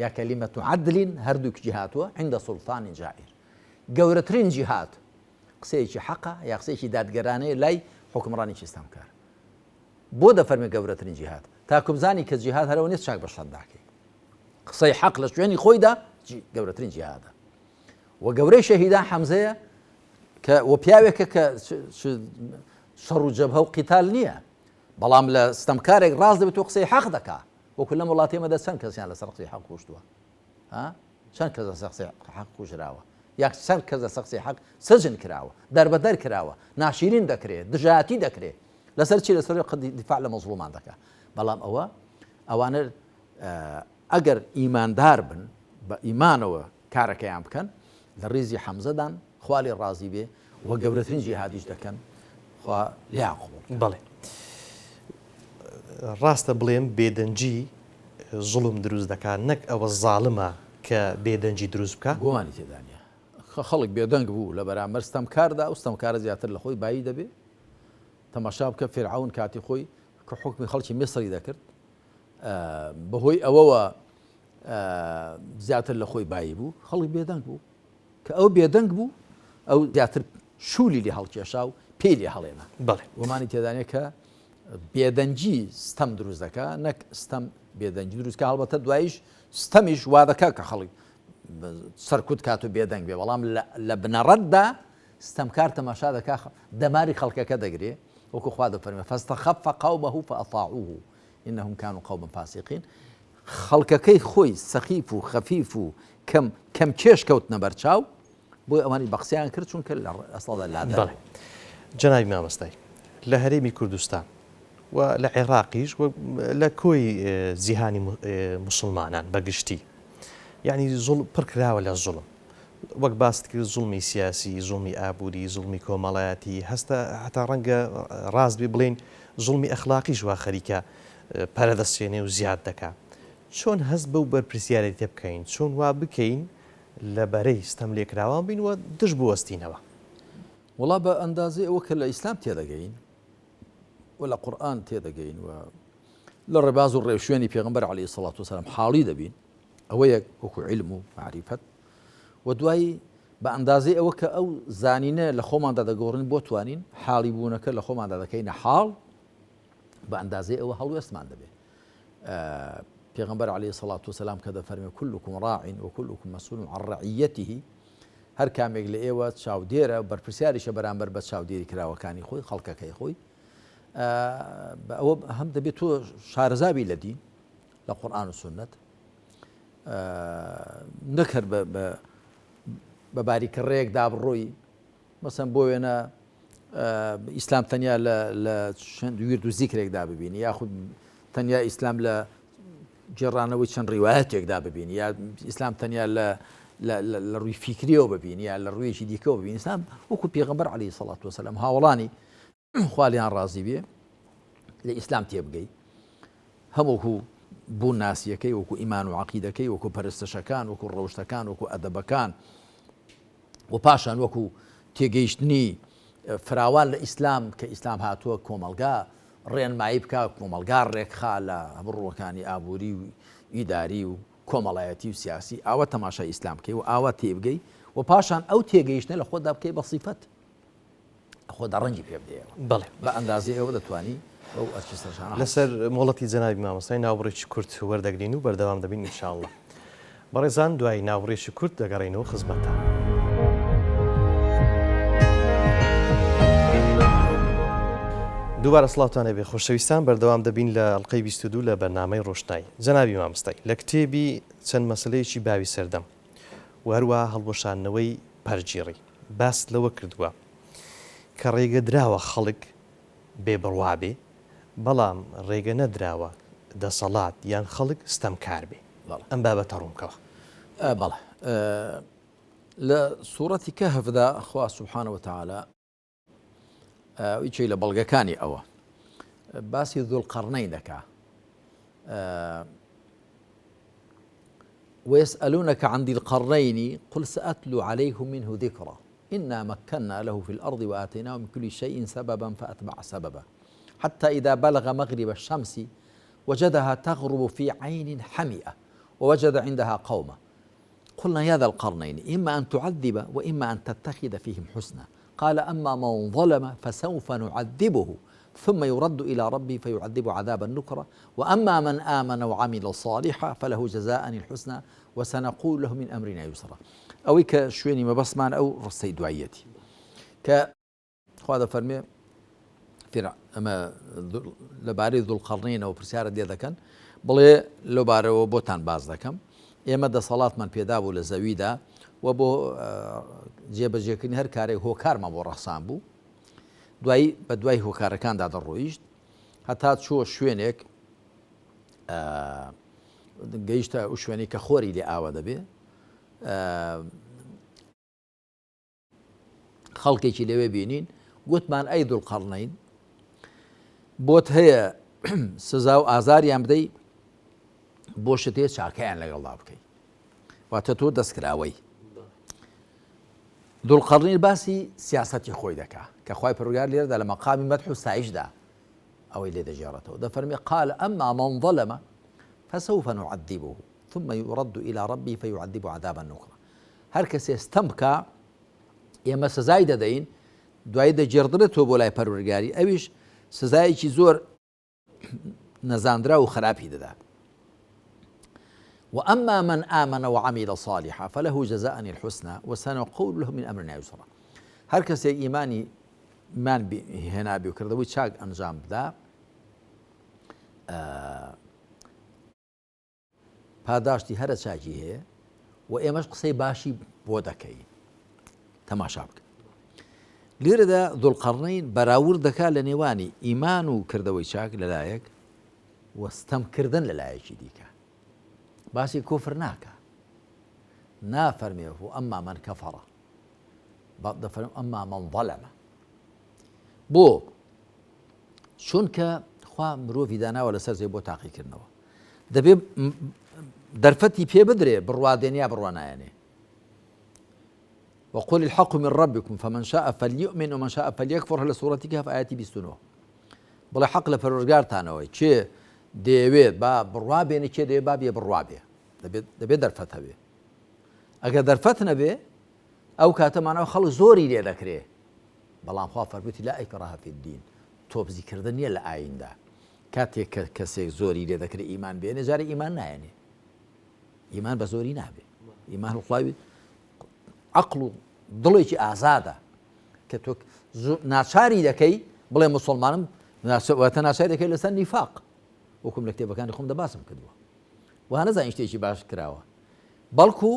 یا كلمة عدل هەردووک جیهاتوە عند سلطان جائر گەورەترین جیهات قسەیەکی حەقە یا قسەیەکی دادگەرانەیە لای حکمڕانێکی ستەمکار بۆ دەفەرمێ گەورەترین جیهات تاکو بزانی کە جیهاد هەرەوە نیست چاک بەشەد داکەی قسەی حەق لە شوێنی خۆیدا گەورەترین جیهادە و گەورەی شەهیدان حەمزەیە کە و پیاوێکە کە شەڕ و جەبهە و قیتال نییە بەڵام لە ستەمکارێک ڕاست دەبێت و قسەی حەق دەکا وەکو لەم وڵاتی ئێمەدا چەند کەسیان لەسەر قسەی حەق کوشتووە چەند کەس لەسەر قسەی حەق کوژراوە یا چەند کەس لەسەر قسەی حەق سەجن کراوە دەربەدەر کراوە ناشرین دەکرێت دژایەتی دەکرێت لەسەر چی لەسەر دیفاع لە مەزلومان دەکات بەڵام ئەوانە ئەگەر ئیماندار بن بە ئیمانەوە کارەکەیان بکەن لە ڕێزی حەمزەدان خوا لێ ڕازی بێ وە گەورەترین جیهادیش دەکەن خوا لێیان قبوڵ بەڵێ ڕاستە بڵێم بێدەنجی زوڵم دروست دەکات نەک ئەوە زاڵمە کە بێدەنجی دروست بکە گومانی تێدانە خەڵک بێدەنگ بوو لە بەرامبەر ستەمکاردا و ستەمکارە زیاتر لە خۆی بایی دەبێ تەماشا بکە فێرعەون کاتی خۆی کە حکمی خەڵکی میسری دەکرد بەهۆی ئەوەوە زیاتر لە خۆی بایی بوو خەڵک بێدەنگ بوو کە ئەو بێدەنگ بوو ئەو زیاتر شوولی لێ هەڵکێشا و پێی لێ هەڵێنا بەڵێ ومانی تێدانێت کە بێدەنجی ستەم دروست دەکا نەک ستەم بێدەنجی دروستکە هەڵبەتە دواییش ستەمیش وا دەکا کە خەڵک سەرکوت کات و بێدەنگ بێ بەڵام لە بنەڕەتدا ستەمکار تەماشا دەکا دەماری خەڵکەکە دەگرێ وەکو خوا دەفەرمێ فاستەخەفە قەومەه فەئەطاعوه إنهم كانوا قوما فاسقين خەڵکەکەی خۆی سەخیف و خەفیف و کەم کێش کەوتنە بەرچاو بۆی ئەوانی بەقسەیان کرد چونکە لە ئەسڵدا لادەڵێ جەنابی مامۆستای لە هەرێمی کوردستان و لە عێراقیش لە کۆی جیهانی موسڵمانان بەگشتی یعنی پڕ کراوە لە زوڵم وەک باست کرد زوڵمی سیاسی زوڵمی ئابووری زوڵمی کۆمەڵایەتی هەستا هەتا ڕەنگە ڕاست بێ بڵێن زوڵمی ئەخلاقیش وا خەریکە پەرەدەستێنێ و زیاد دەکا چۆن هەست بەو بەرپرسیارەتی تێ بکەین چۆن وا بکەین لە بەرەی ستەم لێکراوان بین وە دژ بوەستینەوە وڵا بە ئەندازەی ئەوە کە لە ئیسلام تێدەگەین و لە قورئان تێدەگەین و لە ڕێباز و ڕێوشوێنی پێغەمبەر عەلەیهی سەڵات وسەلام حاڵی دەبین ئەوە یەک وەکو عیلم و معریفەت و دوایی بە ئەندازەی ئەوە کە ئەو زانینە لە خۆماندا دەگۆڕین بۆ توانین حاڵی بوونەکە لە خۆماندا دەکەینە حاڵ بە ئەندازەی ئەوە هەڵوێستمان دەبێت پێغەمبەر عەلەیهی سەڵات وسەلام کە دەفەرمێ كلكم راع وكلكم مسؤول عن رعيته هەر کامێک لە ئێوە چاودێرە بەرپرسیاریشە بەرامبەر بە چاودێری کراوەکانی خۆی خەڵکەکەی خۆی ئەوە هەم دەبێت تۆ شارەزاوی لە دین لە قورئان و سنت نەکرد بە باریکەڕەیەکدا بڕۆی مەسەن بۆ وێنە ئیسلام تەنیا لە ویرد و زیکرێکدا ببینی یاخود تەنیا ئیسلام لە جێڕانەوەی چەند ڕیوایەتێکدا ببینی یا ئیسلام تەنیا لە ڕووی فیکریەوە ببینی یا لە ڕوویەکی دیکەوە ببینی ئیسلام وەکو پێغەمبەر عەلەیهی سەڵات وەسەلام هاوڵانی خوالیان ڕازی بێ لە ئیسلام تێبگەی هەمووکو بوون ناسیەکەی وەکو ئیمان و عەقیدەکەی وەکو پەرستشەکان وەکو ڕەوشتەکان وەکو ئەدەبەکان و پاشان وەکو تێگەیشتنی فراوان لە ئیسلام کە ئیسلام هاتووە کۆمەلگا ڕێنمایی بکە کۆمەلگا ڕێکخا لە بڕۆکانی ئابووری و ئیداری و کۆمەڵایەتی و سیاسی ئاوە تەماشای ئیسلام بکەی و ئاوا تێبگەی و پاشان ئەو تێگەیشتنە لە خۆدا بکەی بە سیفەت خۆدا ڕەنگی پێ بدەیەوە بەڵێ بە ئەندازی ئەوە دەتوانی ئەو ئەرچستەشانە لەسەر مۆڵەتی جەنابی مامۆستای ناوڕێکی کورت وەردەگرین و بەردەوام دەبین ئینشاءڵڵا. بەڕێزان دوای ناوڕێکی کورت دەگەڕێنەوە خزمەتتان. دووبارە سڵاوتانە بێ خۆشەویستان بەردەوام دەبین لە ئەڵقەی 22 لە بەرنامەی ڕۆشنایی. جەنابی مامۆستای لە کتێبی چەند مەسەلەیەکی باوی سەردەم و هەروەها هەڵبۆشانەوەی پەرگیڕی باس لەوە کردووە کە ڕێگە دراوە خەڵک بێبڕوا بێ بەڵام ڕێگە نەدراوە دەسەڵات یان خەڵک ستەمکار بێ. ئەم بابەتە ڕوونکەوە. بەڵێ لە سوورەتی کەهفدا خوا سوبحانە وتەعالا ئیچی لە بەڵگەکانی ئەوە باسی ذوالقەرنەین دەکا ويسألونك عن ذي القرنين قل سأتلو عليهم منه ذكرا إنا مكنا له في الأرض وآتيناه من كل شيء سببا فأتبع سببا حتى إذا بلغ مغرب الشمس وجدها تغرب في عين حمئة ووجد عندها قوما قلنا يا ذا القرنين إما أن تعذب وإما أن تتخذ فيهم حسنا قال أما من ظلم فسوف نعذبه ثم يرد إلى ربه فيعذب عذابا نكرا وأما من آمن وعمل صالحا فله جزاء الحسنى وسنقول له من أمرنا يسرا أو كشويني ما بسمان أو رصي دعيتي هذا فرمي فرع أما لباري ذو القرنين أو برسالة دي ذكن بلي لباري وبوتان باز ذكم ئێمە دەسەڵاتمان پێدا بوو لە زەویدا و بۆ جێبەجێکردنی هەر کارێک هۆکارمان بۆ ڕەخسان بوو دوایی بە دوای هۆکارەکاندا دەڕۆیشت هەتا چووە شوێنێک گەیشتە ئەو شوێنی کە خۆری لێ ئاوە دەبێ خەڵکێکی لەوێ بینین گوتمان ئەی دوڵقەرنەین بۆت هەیە سزا و ئازاریان بدەی بۆ شتێ چاکەیان لەگەڵا بکەی واتە تۆ دەستکراوەی دوڵقەرنین باسی سیاسەتی خۆی دەکا کە خوای پەروەردگار لێرەدا لە مەقامی مەدح و سایشدا ئەوەی لێ دەژێڕێتەوە دەفەرمێ قال أما من ظلم فسوف نعذبه ثم يرد إلى ربه فيعذب عذابا نكرا هەر کەسێ ستەم بکە ئێمە سزای دەدەین دوایی دەجێڕدرێتەوە بۆ لای پەروەردگاری ئەویش سزایەکی زۆر نەزاندرا و خراپی دەدا وأما من آمن وعمل صالحا فله جزاء الحسنى وسنقول له من أمرنا يسرا هر کەسێک ئیمان هێنابێ و کردەوەی چاک ئەنجام بدا پاداشتی هەرە چاکی هەیە و ئێمەش قسەی باشی بۆ دەکەین تەماشا بکە لێرەدا دوڵقەرنەین بەراورد دەکا لە نێوانی ئیمان و کردەوەی چاک لەلایەک و ستەمکردن لەلایەکی دیکە باسی کوفر ناکە نافەرمێ و ئەمما من کەفەڕە دەفەرم ئەمما من ظەلەمە بۆ چونکە خوا مرۆڤی داناوە لەسەر زەوی بۆ تاقیکردنەوە دەبێ دەرفەتی پێ بدرێ بڕوادێن یا بڕوانایەنێ وقل الحق من ربكم فمن شاء فليؤمن ومن شاء فليكفر لە سوورەتی کەهف ئایەتی 29 بڵێ حەق لە پەروەردگارتانەوەی چێ دەیەوێت با بڕوا بێنێ چێ دەوێت با بێ بڕوا بێ دەبێت دەرفەت هەبێ ئەگەر دەرفەت نەبێ ئەو کاتەمانەوە خەڵک زۆری لێ دەکرێ بەڵام خوا فەرمووی لا ئیکراهە فی الدین تۆپزیکردن نییە لە ئایندا کاتێک کە کەسێک زۆری لێ دەکرێت ئیمان بێنێ جارێک ئیمان نایەنێ ئیمان بە زۆری نابێ ئیمان وڵاوی عەقڵ و دڵێکی ئازادە کە تۆ ناچاری دەکەی بڵێ موسڵمانم واتە ناچار دەکەی لەسەر نیفاق وەکوم لە کتێبەکانی خۆم دەباسم کردووە و نەزانین شتێکی باش کراوە بەڵکو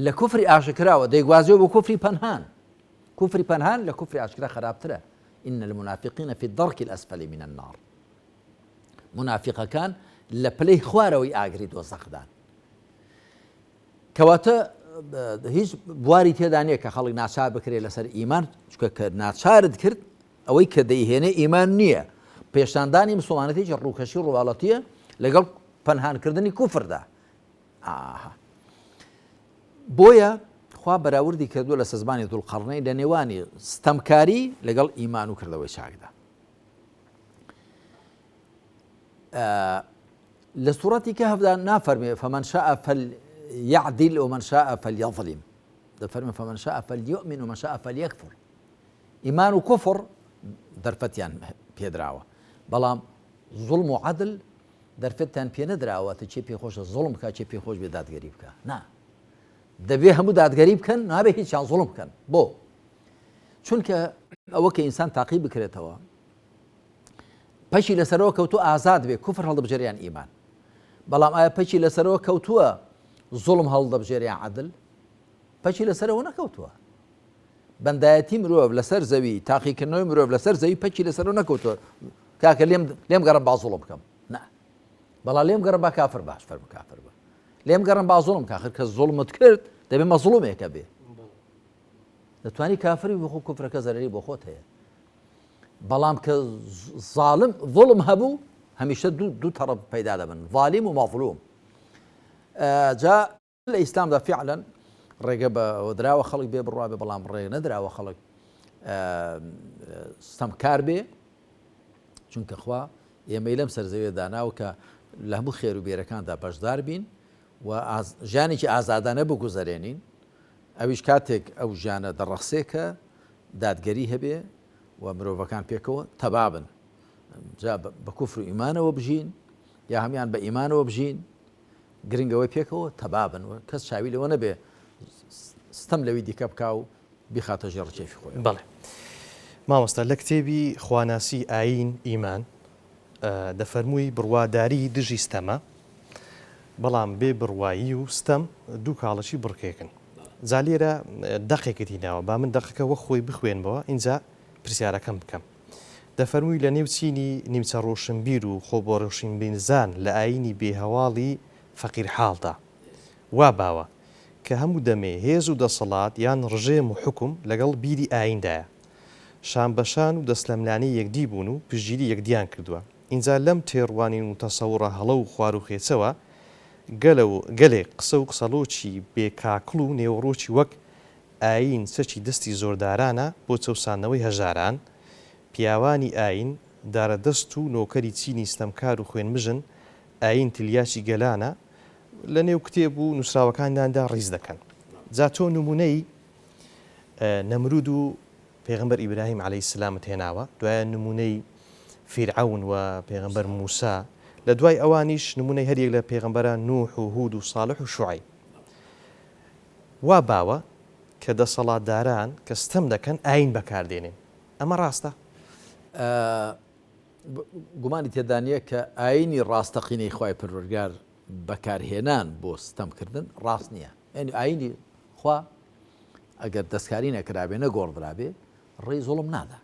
لە کوفری ئاشکراوە دەیگوازیەوە بۆ کوفری پەنهان كفر پەنهان لە کوفری ئاشکرا خراپترە إن المنافقين في الدرك الأسفل من النار منافقەکان لە پلەی خوارەوەی ئاگری دۆزەخدان کەواتە هیچ بواری تێدا نییە کە خەڵک ناچار بکرێت لەسەر ئیمان چونکە کە ناچارت کرد ئەوەی کە دەیهێنێ ئیمان نییە پێشاندانی مسلمانەتێکی ڕووکەشی ڕواڵەتیە لەگەڵ پەنهانکردنی کوفردا بۆیە خوا بەراوردی کردووە لە سەزمانی دوڵقەرنەی لە نێوانی ستەمکاری لەگەڵ ئیمان و کردەوەی چاکدا لە سوورەتی کەهفدا نافەرمێ فمن شاء فليعدل ومن شاء فليظلم دەفەرمێ فمن شاء فليؤمن ومن شاء فليكفر ئیمان و کوفر دەرفەتیان پێدراوە بەڵام زوڵم و عەدل دەرفەتیان پێ نەدراوەتە چێ پێخۆشە زوڵم بکە چێ پێخۆش بێ دادگەری بکە نا دەبێ هەموو دادگەری بکەن نابێ هیچیان زوڵم بکەن بۆ چونکە ئەوە کە ئینسان تاقی بکرێتەوە پەچی لەسەرەوە کەوتو ئازاد بێ کوفر هەڵدەبژێریان ئیمان بەڵام ئایا پەچی لەسەرەوە کەوتووە زوڵم هەڵدەبژێریان عەدل پەچی لەسەرەوە نەکەوتووە بەندایەتی مرۆڤ لەسەر زەوی تاقیکردنەوەی مرۆڤ لەسەر زەوی پەچی لەسەرەوە نەکەوتووە کاکە لێم گەڕم با زوڵم بکەم نا بەڵام لێم گەڕم با کافر باش فەرمو کافر بە لێم گەڕم با زوڵم کاخر کە زوڵمت کرد دەبێ مەزڵومێکە بێ دەتوانی کافری بخۆ کوفرەکە زەرەری بۆ خۆت هەیە بەڵام کە ظالم ظڵم هەبوو هەمیشە دوو تەڕەف پەیدا دەبن ظالم و مەظلوم جا لە ئیسلامدا فعلا ڕێگە بە دراوە خەڵک بێ بڕوا بێ بەڵام ڕێگە نەدراوە خەڵک ستەمکار بێ چونکە خوا ئێمەی لەم سەرزەویە داناوە کە لە هەموو خێر و بێرەکاندا بەشدار بین و ژیانێکی ئازادانە بگوزارێنین ئەویش کاتێک ئەو ژیانە دەڕەخسێ کە دادگەری هەبێ و مرۆڤەکان پێکەوە تەبابن جا بە کوفر و ئیمانەوە بژین یا هەمیان بە ئیمانەوە بژین گرنگەوەی پێکەوە تەبابن و کەس چاوی لەوە نەبێ ستەم لەوی دیکە بکا و بیخاتە ژێر ڕچێفی خۆی بەڵێ مامۆستا لە کتێبی خواناسی ئاین ئیمان دەفەرمووی بڕواداری دژی ستەمە بەڵام بێ بڕوایی و ستەم دوو کاڵەکی بڕکێکن زالێرە دەقێکتی ناوە با من دەقەکە وە خۆی بخوێنبەوە اینجا پرسیارەکەم بکەم دەفەرمووی لە نێوچینی نیمچە ڕۆشنبیر و خۆ بۆ ڕۆشنبینزان لە ئاینی بێهەواڵی فەقیر حاڵدا وا باوە کە هەموو دەمێ هێز و دەسەڵات یان ڕژێم و حکم لەگەڵ بیری ئایندایە شان بەشان و دەسلەملانی یەکدی بوون و پشگیری یەکدیان کردووە اینجا لەم تێڕوانین و تەسەوڕە هەڵە و خوار و خێچەوە گەلێک قسە و قسەڵۆکی بێکاکڵ و نێوڕۆکی وەک ئاین سەرکی دەستی زۆردارانە بۆ چەوسانەوەی هەژاران پیاوانی ئاین دارەدەست و نۆکەری چینی ستەمکار و خوێنمژن ئاین تلیاشی گەلانە لە نێو کتێب و نووسراوەکانداندا ڕیز دەکەن جا تۆ نمونەی نەمرود و پێغەمبەر ئیبراهیم عەلەیهی سلامت هێناوە دوایە نمونەی فیرعەون و پێغەمبەر موسا لە دوای ئەوانیش نمونەی هەریەک لە پێغەمبەران نوح و هود و ساڵح و شوعەیب وا باوە کە دەسەڵاتداران کە ستەم دەکەن ئاین بەکاردێنێن ئەمە ڕاستە گومانی تێدانیە کە ئاینی ڕاستەقینەی خوای پەروەردگار بەکارهێنان بۆ ستەمکردن ڕاست نییە یعنی ئاینی خوا ئەگەر دەستکاری نەکرابێ نەگۆڕدرابێ ڕێی زوڵم نادا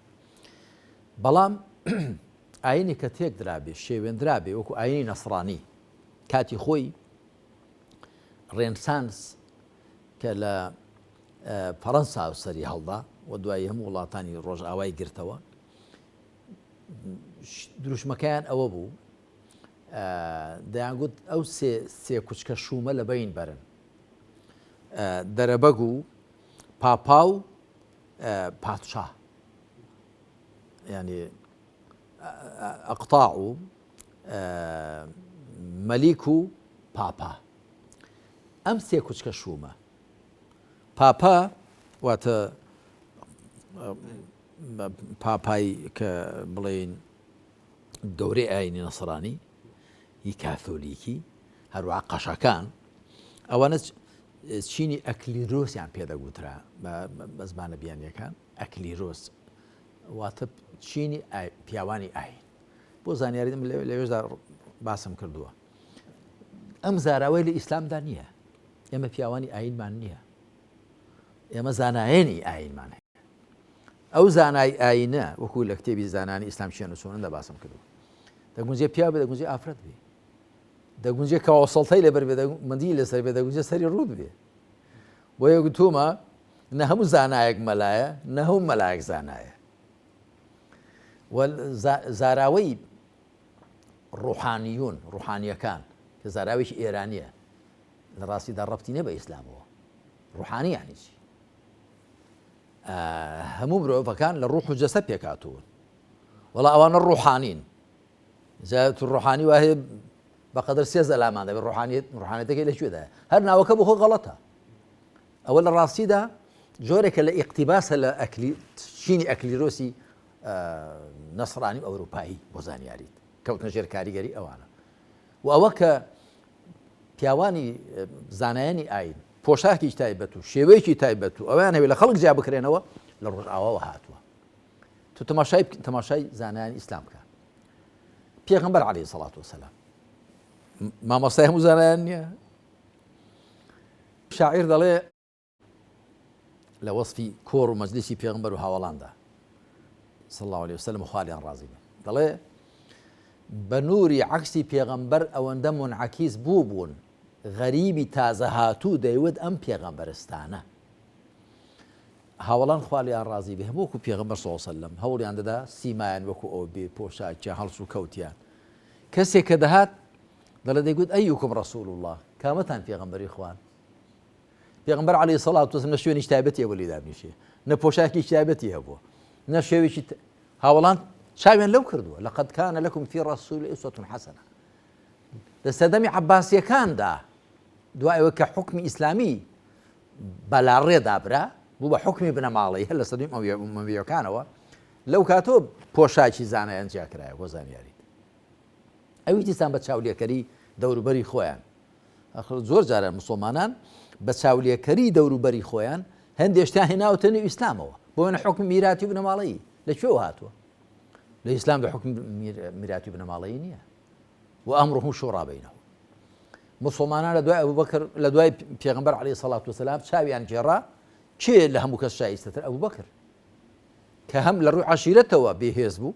بەڵام ئاینی کە تێک درابێ شێوێنرابێ وەکو ئاینی نەسڕانی کاتی خۆی ڕێنسانس کە لە فەڕەنسا و سەری هەڵدا و دوای هەموو وڵاتانی ڕۆژئاوای گرتەوە دروشمەکەیان ئەوە بوو دەیانگوت ئەو سێ کوچکە شومە لە بەین بەرن دەرەبەگ و پاپا و پادشا ینی ئەقتاع و مەلیک و پاپا ئەم سێ کوچکە شومە پاپا واتە پاپای کە بڵێن گەورەی ئاینی نەسڕانی هی کاتۆلیکی هەروە قەشەکان ئەوانە چینی ئەکلیرۆسیان پێدەگوترا بە زمانە بیانیەکان ئەکلیرۆس واتە چینی پیاوانی ئاین بۆ زانیاری لەوێژدا باسم کردووە ئەم زاراوەی لە ئیسلامدا نییە ئێمە پیاوانی ئاینمان نییە ئێمە زانایەنی ئاینمان هەیە ئەو زانای ئاینە وەکو لە کتێبی زانانی ئیسلام شوێن و سنەدا باسم کردووە دەگونجێ پیا بێ دەگونجێ ئافرەت بێ دەگونجێ کەواسەڵتەی لەبەر بێ مندی لەسەر بێ دەگونجێ سەری ڕوود بێ بۆ یە گوتومە نە هەموو زانایەک مەلایە نە هەموو مەلایەک زانایە زاراوەی ڕوحانیون ڕوحانیەکان کە زاراوێکی ئێرانیە لە ڕاستیدا ڕەبتی نە بە ئیسلامەوە ڕوحانی یعنی چی هەموو مرۆڤەکان لە ڕوح و جەسەد پێکاتوون وەڵا ئەوانە ڕوحانین جا تو ڕوحانی وایە بەقەدر سێ زەلامان دەبێت ڕوحانیەتەکەی لەکوێدایە هەر ناوەکە بۆ خۆ غەڵەتە ئەوە لە ڕاستیدا جۆرێکە لە ئیقتیباسە لە چینی ئەکلیرۆسی نەسڕانی ئەوروپایی بۆ زانیاریت کەوتنە ژێر کاریگەری ئەوانە و ئەوە کە پیاوانی زانایانی ئاین پۆشاکی تایبەت و شێوەیەکی تایبەت و ئەویان هەوێت لە خەڵک جیا بکرێنەوە لە ڕۆژئاواوە هاتووە تو تەماشای زانایانی ئیسلام بکە پێغەمبەر عەلەیهی سەڵات وەسەلام مامۆستای هەموو زانایان نییە شاعیر دەڵێ لە وەصفی کۆڕ و مەجلیسی پێغەمبەر و هاوڵاندا صلی الله عليه وسلم خوالیان ڕازی بێ دەڵێ بە نووری عەکسی پێغەمبەر ئەوەندە منعەکیس بوون غەریبی تازە هاتوو دەیوت ئەم پێغەمبەرستانە هاوڵان خوالیان ڕازی بێ هەمووکو پێغەمبەر صلی الله عليه وسلم هەوڵیان دەدا سیمایان وەکو ئەو بێ پۆشاکیان هەڵس و کەوتیان کەسێک کە دەهات دەڵێ دەیگوت ئەیوکم ڕەسوول الله کامەتان پێغەمبەری خوان پێغەمبەر عەلەیهی سەڵات وەسەلام نە شوێنی تایبەتی هەبوو لێ دابنیشێ نە پۆشاکی تایبەتی هەبووە نە شێوێکی هاوڵان چاویان لەو کردووە لەقەد کانە لەکم فی ڕەسوول ئوسوەة حەسەنە لە سەردەمی عەباسیەکاندا دوایەوە کە حوکمی ئیسلامی بەلاڕێدابرا بوو بە حوکمی بنەماڵەیی هەر لە سەردەمی ئەمەویەکانەوە لەو کاتۆ پۆشاکی زانایان جیاکرایە بۆ زانیاریت ئەوی دیسان بە چاولێکەری دەوروبەری خۆیان زۆر جارە موسڵمانان بە چاولێکەری دەوروبەری خۆیان هەندێشتیان هێناوتە نێو ئیسلامەوە بۆ وێنە حوکم میراتی و بنەماڵەیی لەکوێوە هاتووە لە ئیسلام لە حوکم میراتی و بنەماڵەیی نییە و ئەمڕۆ شوڕا بەینەوە مسلمانان لە دوای ئەبوبەکر لە دوای پێغەمبەر عەلەیهی سەڵات وەسەلام چاویان گێڕا کێ لە هەموو کەس شایستەتر ئەبوبەکر کە هەم لە ڕووی عەشیرەتەوە بێهێز بوو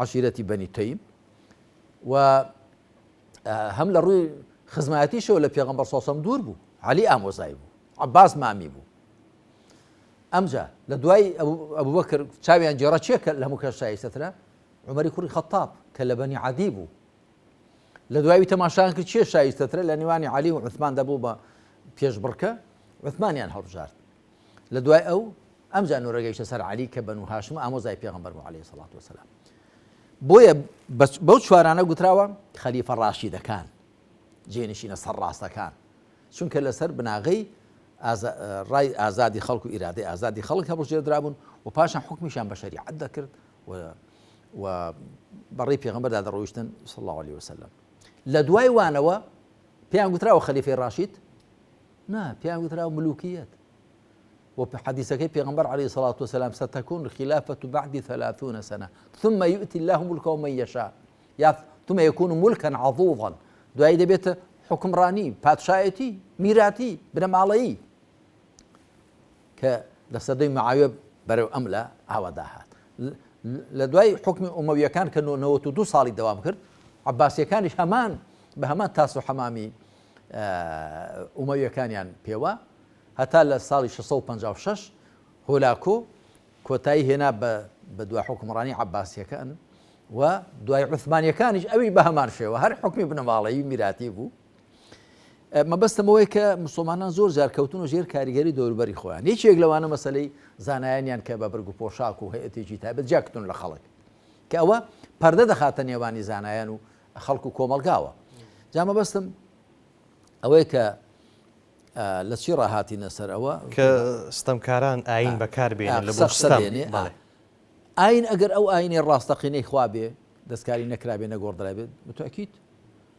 عەشیرەتی بەنی تەیم و هەم لە ڕووی خزمەتیشەوە لە پێغەمبەر صلی الله عەلەیهی وسەلەم دوور بوو عەلی ئامۆزای بوو عەباس مامی بوو ئەمجا لە دوای ئەبوبەکر چاویان گێڕا چێ کە لە هەموو کەس شایستەترە عومەری کوڕی خەتاب کە لە بەنی عەدی بوو لە دوای تەماشایان کرد چێ شایستەترە لە نێوانی عەلی و عوسمان دەبوو بە پێشبڕکە عوسمانیان هەڵبژارد لە دوای ئەو ئەمجا نوورە گەیشتە سەر عەلی کە بەنو هاشم ئامۆزای پێغەمبەر بوو عەلەیهی سەڵات وەسەلام بۆیە بەو چوارانە گوتراوە خەلیفە ڕاشیدەکان جێنشینە سەر ڕاستەکان چونکە لەسەر بناغەی ڕای ئازادی خەڵک و ئیرادەی ئازادی خەڵک هەڵبژێر درابوون و پاشان حکمیشان بە شەریعەت دەکرد و بەڕێی پێغەمبەردا دەڕۆیشتن صلی الله عليه وسلم لە دوای وانەوە پێیان گوتراوە خەلیفەی ڕاشید نا پێیان گوتراوە ملوکیەت و حەدیثەکەی پێغەمبەر عەلەیهی سەڵات وەسەلام ستەکون الخلافة بعد 30 سنة ثم يؤتي الله ملكه من يشاء ثم يكون ملكا عظوظا دوای دەبێتە حکمڕانی پادشایەتی میراتی بنەماڵەیی کە لە سەردەمی مەعاویە بەرەو ئەم لە ئاوەدا هات لە دوای حکمی ئومەویەکان کە 92 ساڵی دەوام کرد عەباسیەکانیش هەمان بە هەمان تاس و حەمامی ئومەویەکانیان پێوە هەتا لە ساڵی 656 هۆلاکۆ کۆتایی هێنا بە دوای حکمڕانی عەباسیەکان و دوای عوسمانیەکانیش ئەوی بە هەمان شێوە هەر حکمی بنەماڵەیی میراتی بوو مەبەستمەوەی کە مسلمانان زۆر جار کەوتون و ژێر کاریگەری دەوروبەری خۆیان یەکێک لەوانە مەسەلەی زانایانیان کە بە بەرگ و پۆشاک و هەیەتێکی تایبەت جاکتون لە خەڵک کە ئەوە پەردە دەخاتە نێوانی زانایان و خەڵک و کۆمەلگاوە جا مەبەستم ئەوەی کە لە چی ڕاهاتینە سەر ئەوە کە ستەمکاران ئاین بەکاربێنن لە بۆ ستەم ئاین ئەگەر ئەو ئاینی ڕاستەقینەی خوا بێ دەستکاری نەکرابێ نەگۆڕدرابێت بتوەکید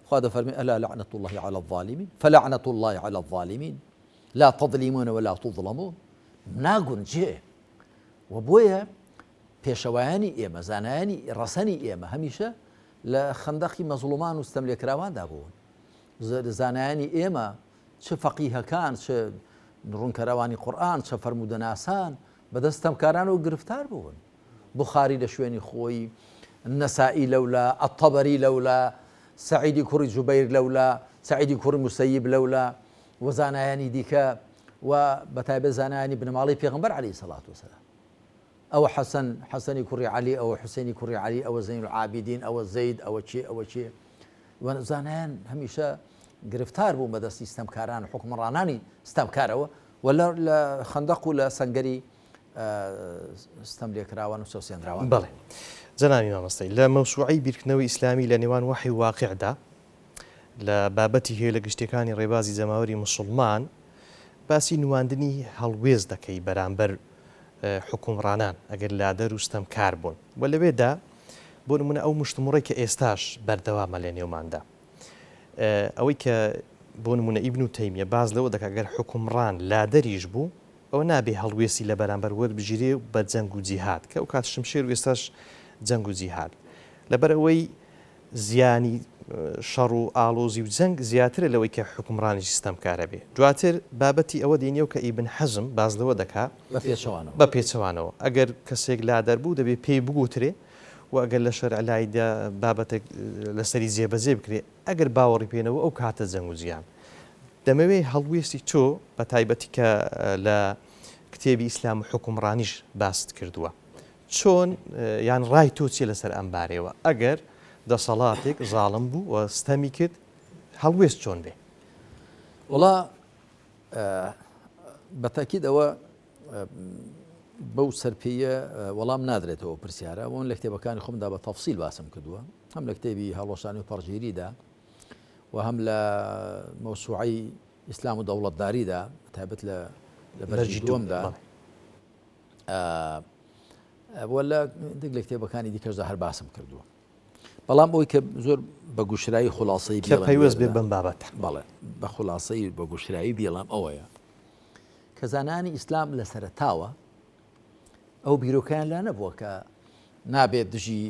خوا دەفەرمێ ئەلا لعنة الله على الظالمين فلعنة الله على الظالمين لا تظلمون ولا تظلمون ناگونجێ و بۆیە پێشەوایانی ئێمە زانایانی ڕەسەنی ئێمە هەمیشە لە خەندەقی مەزڵومان و ستەملێکراواندا بوون. زانایانی ئێمە چ فەقیهەکان چ ڕوونکەرەوانی قورئان چە فەرموودەناسان بەدەستەمکاران و گرفتار بوون. بوخاری لە شوێنی خۆی، نەسائی لەولا، ئەتەبەری لەولا، سەعیدی کوڕی جوبەیر لەولا، سەعیدی کوڕی موسەیب لەولا و زانایانی دیکە و بەتایبەت زانایانی بنەماڵی پێغەمبەر عەلەیهی سەڵات وسەلام. ئەوە حەسەنی کوڕی عەلی، ئەوە حوسێنی کوڕی عەلی، ئەوە زەین العابیدین، ئەوە زەید، ئەوە چێ و زانایان هەمیشە گرفتار بوون بەدەستی ستەمکاران و حکمڕانانی ستەمکارەوە و لە خەندەق و لە سەنگەری ستەملێکراوان و سەوسێنراوان. بەڵێ جەنابی مامۆستای لە مەوسوعەی بیرکردنەوەی ئیسلامی لە نێوان وحی و واقیعدا لە بابەتی هەیە لە گشتەکانی ڕێبازی جەماوەری موسڵمان باسی نواندنی هەڵوێز دەکەی بەرامبەر حکومڕانان ئەگەر لادەر و ستەمکار بوون و لەوێدا بۆ نمونە ئەو مشتمڕی کە ئێستاش بەردەوامە لە نێوماندا ئەوەی کە بۆ نمونە ئیبن تەیمیە باز لەوە دەکات گەر حکومڕان لادەریش بوو ئەوە نابێ هەڵوێستی لە بەرامبەر وەربژیرێ بە جەنگ و جیهاد کە ئەو کات شمشێر و ئێستاش جەنگ و جیهاد لەبەر ئەوەی زیانی شەڕ و ئاڵۆزی و جەنگ زیاترە لەوەی کە حکومڕانیش ستەمکارە بێ. دواتر بابەتی ئەوە دێنێ کە ئیبن حەزم باز لەوە دەکات بە پێچەوانەوە ئەگەر کەسێک لادەر بوو دەبێت پێی بگوترێ و ئەگەر لە شەرعلایدا بابەتێک لەسەری جێبەجێ بکرێ ئەگەر باوەڕی پێێنەوە ئەو کاتە جەنگ و جیان دەمەوێ هەڵوێستی تۆ بە تایبەتی کە لە کتێبی ئیسلام و حکومڕانیش باست کردووە چۆن یان ڕای تۆ چیە لەسەر ئەم بارەوە ئەگەر دەسەڵاتێک زاڵم بوو و ستەمی کرد هەڵوێست چۆن بێ؟ وڵا بەتاکید ئەوە بەو سەرپێیە وەڵام نادرێتەوە پرسیارە ئەوەن لە کتێبەکانی خۆمدا بە تەفسیل باسم کردووە هەم لە کتێبی هەڵۆشانی و پەڕگیریدا و هەم لە مەوسوعەی ئیسلام و دەوڵەتداریدا تایبەت لە بەرجی دووەمدا بۆ لە لە کتێبەکانی دیکەشدا هەر باسم کردووە. بەڵام ئەوی کە زۆر بە گوشرایی خلاصەی پەیوەست بێ بەم بابەتە بەڵێ بە خلاصەی بە گوشرایی بێڵام ئەوەیە کە زانانی ئیسلام لە سەرەتاوە ئەو بیرۆکیان لا نەبووە کە نابێت دژی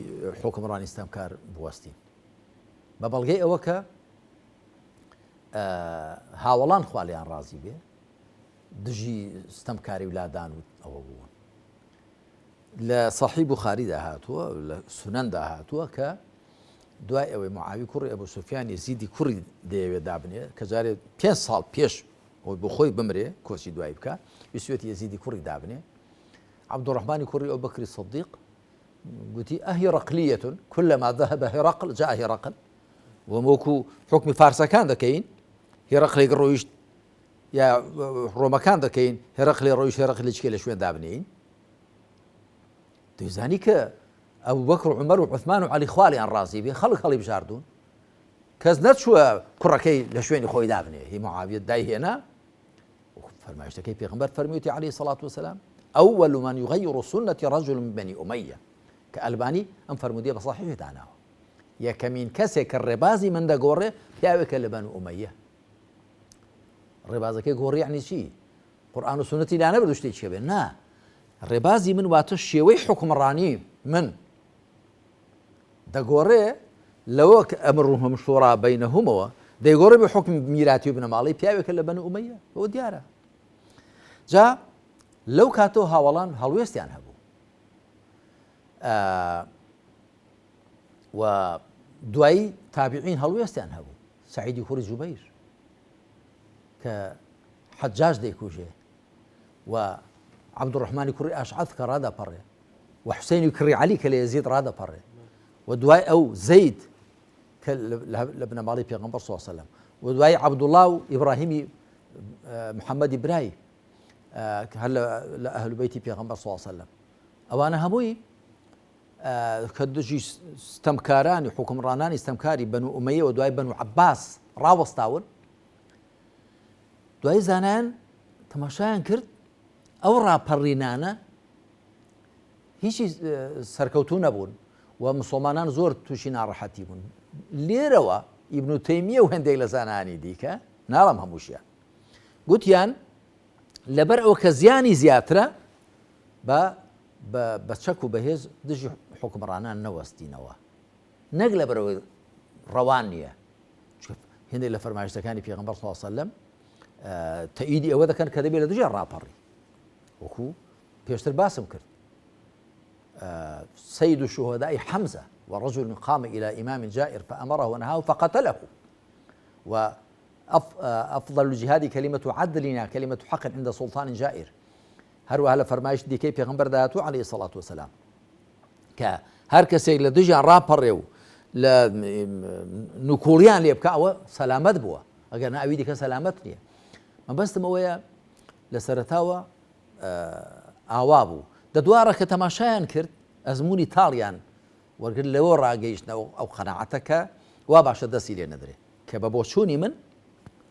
حکومڕانی ستەمکار بوەستین بە بەڵگەی ئەوە کە هاوڵان خوالیان ڕازی بێ دژی ستەمکاری ولادان و ئەوە بوون. لە سەحیح بوخاریدا هاتووە لە سونەندا هاتووە کە دوای ئەوەی معاوی کوڕی ئەبوو سوفیان یەزیدی کوڕی دەیەوێت دابنێ کە جارێ 5 ساڵ پێش ئەوەی بۆ خۆی بمرێ کۆچی دوای بکە ویسوێتی یەزیدی کوڕی دابنێ عەبدوڕەحمانی کوڕی ئەبوبەکری سەدیق گوتی ئەهیرەقلیەتون كلما ذهب هرقل جاء هرقل وەکو حکمی فارسەکان دەکەین هێرەقلێک ڕۆیشت یا ڕۆمەکان دەکەین هێرەقلێ ڕۆیشت هێرەقلی چکێ لە شوێن دابنین دەیزانی کە ئەبوبەکر و عومەر و عوثمان و عەلی خوالیان ڕازی بێ خەڵک هەڵی بژاردوون کەس نەچووە کوڕەکەی لە شوێنی خۆی دابنێ هی معاویە دایهێنا فەرمایشتەکەی پێغەمبەر فەرموویەتی عەلەیهی سەڵات وسەلام أول من يغير سنة رجل من بني أمية كألباني أم فرمودية بصحيح داناو يا كمين كسك الربازي من دا قوري يا كلبان أمية الربازي كي قوري يعني شيء قرآن وسنة لا نبدو شتي شبه نا الربازي من واتش شيوي حكم راني من دا قوري لو أمرهم شورى بينهم دا قوري بحكم ميراتي ابن مالي يا كلبان أمية هو دياره جاء لەو کاتەوە هاوڵان هەڵوێستیان هەبوو و دوایی تابعین هەڵوێستیان هەبوو سەعیدی کوڕی جوبەیر کە حەجاج دەیکوژێ و عەبدوڕەحمانی کوڕی ئاشعەث کە ڕادەپەڕێ و حوسێنی کوڕی عەلی کە لە یەزید ڕادەپەڕێ و دوای ئەو زەید کە لە بنەماڵی پێغەمبەر صلی الله علیه وسلم و دوای عەبدوڵڵا و ئیبراهیمی محەممەدی برای هل لأهل بيتي پیغمبر صلى الله عليه وسلم أوانا هموي كدجي استمكاران حكم رانان استمكاري بنو أمية ودواي بنو عباس راوستاون دواي زانان تماشايان كرد أو راپەڕینانە هیچی سەرکەوتوو نەبوون و مسلمانان زۆر تووشی ناڕەحەتی بوون. لێرەوە ئیبن تەیمیە و هەندێک لە زانانی دیکە ناڵم هەمووشیان گوتیان لەبەر ئەوە کە زیانی زیاترە بە بە چەک و بەهێز دژی حکمڕانان نەوەستینەوە نەک لە بەرەوەی ڕەوان نییە هێندێک لە فەرمایشتەکانی پێغەمبەر صلی الله علیه وسلم تەئیدی ئەوە دەکەن کە دەبێت لە دژیان ڕاپەڕی وەکو پێشتر باسم کرد سيد الشهداء حمزة ورجل قام إلى إمام جائر فأمره ونهاه فقتله وأفضل الجهاد كلمة عدل كلمة حق عند سلطان جائر هروها لفرمايش ديكي پیغمبر داتو عليه الصلاة والسلام كهر كسي لدجان رابر نكوريان ليبكا سلامت بوا اگر نا اويدي كسلامت نيه ما بس مويا لسرتاوا آوابو دەدوارە کە تەماشایان کرد ئەزمموی تاڵیان وەرگرت لەوە ڕاگەیشتە ئەو قەناعەتەکە وا باشە دەستی لێ نەدرێت کە بە بۆ چوونی من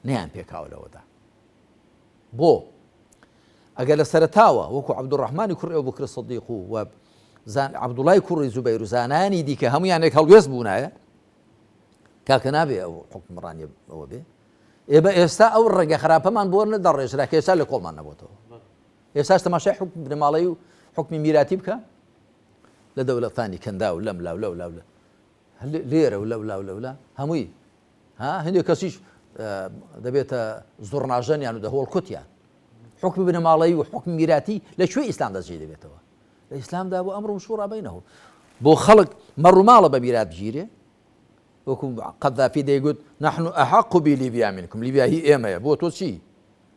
نەیان پێکاو لەوەدا بۆ ئەگەر لە سەرتاوە وەکو عەبدوڕەحمانی کوڕی ئەو بکر سەدیق و عەبدوڵای کوڕی زوبەیر و زانانی دیکە هەمویانێک هەڵوێست بوونایە کاکە نابێ ئەو حکمڕانی ئەوە بێ ئێمە ئێستا ئەو ڕێگە خراپەمان بۆ نەدەڕێژرا کە ئێستا لە کۆڵمان نەبووتەوە ئێستاش تەماشای حکم بنەماڵەی و حکمی میراتی بکە لە دەوڵەتانی کەندا و لەم لاو لەو لاو لێرە و لەو لاو لەولا هەمووی هەندێک کەسیش دەبێتە زۆرناژەنیان و دەهۆڵ کوتیان حکمی بنەماڵەی و حکمی میراتی لەکوێ ئیسلام دەستجێ دەبێتەوە لە ئیسلامدا بۆ ئەمڕۆ شوڕا بەینەهو بۆ خەڵک مەڕووماڵە بە میرات بگیرێ وەکو قەدافی دەیگوت نحن ئەحەق بلیبیا منکم لیبیا هی ئێمەیە بۆ تۆ چی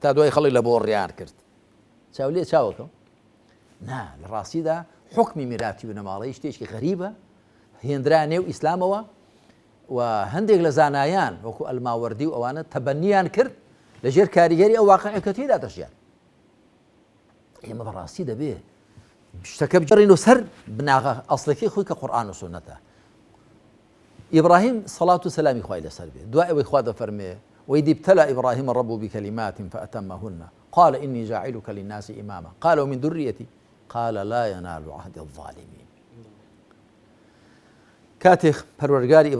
تا دوای خەڵک لە بۆ ڕیان کرد چاو لێ چاوەکەم نا لە ڕاستیدا حکمی میراتی بنەماڵەی شتێکی غەریبە هێندرا نێو ئیسلامەوە و هەندێک لە زانایان وەکو ئەلماوەردی و ئەوانە تەبەنیان کرد لەژێر کاریگەری ئەو واقعە کە تێدا دەژیان ئێمە بەڕاستی دەبێ شتەکە بجڕینەوە سەر بناغە ئەسڵەکەی خۆی کە قورئان و سونەتە ئیبراهیم سەڵات و سەلامی خوای لەسەر بێ دوای ئەوەی خوا دەفەرمێ وإذ ابتلى إبراهيم الرب بكلمات فأتمهن قال إني جاعلك للناس إماما قال ومن ذريتي قال لا ينال عهد الظالمين كاتخ پەروەردگاری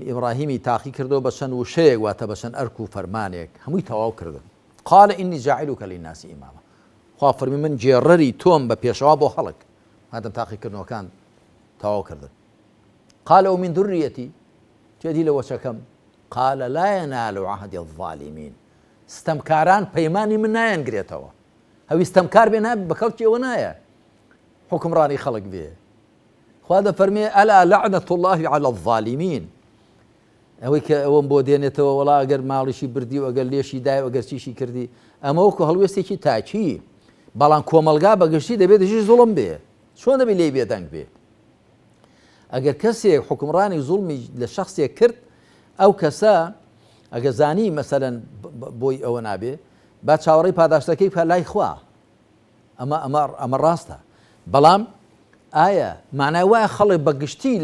ئیبراهیمی تاقی کردەوە بە چەند وشەیەک واتە بە چەند ئەرک و فەرمانێک هەمووی تەواو کردن قال إني جاعلك للناس إماما خوا فەرمی من جێڕەری تۆم بە پێشەوا بۆ خەڵک هاتم تاقیکردنەوەکان تەواو کردن قال ومن ذريتي تێدی لە وەچەکەم قال لا ينال عهد الظالمين ستەمکاران پەیمانی من نایەنگرێتەوە هەوی ستەمکار بێ بە کەڵکیەوە نایە حکمڕانی خەڵک بێ خوا دەفەرمێ ئەلا لعنة الله على الظالمين ئەوەی کە ئەوەم بۆ دێنێتەوە وەڵا ئەگەر ماڵیشی بردی و ئەگەر لێشی دای و ئەگەر چیشی کردی ئەمە وەکو هەڵوێستێکی تاچی بەڵام کۆمەلگا بەگشتی دەبێت دژی زوڵم بێ چۆن دەبێت لێی بێدەنگ بێ ئەگەر کەسێک حکمڕانی زوڵمی لە شخصێک کرد ئەو کەسە ئەگە زانی مەسەلەن بۆی ئەوە نابێ با چاوەڕێی پاداشتەکەی بکە لای خوا ئەمە ڕاستە بەڵام ئایا معنای وایە خەڵک بە گشتی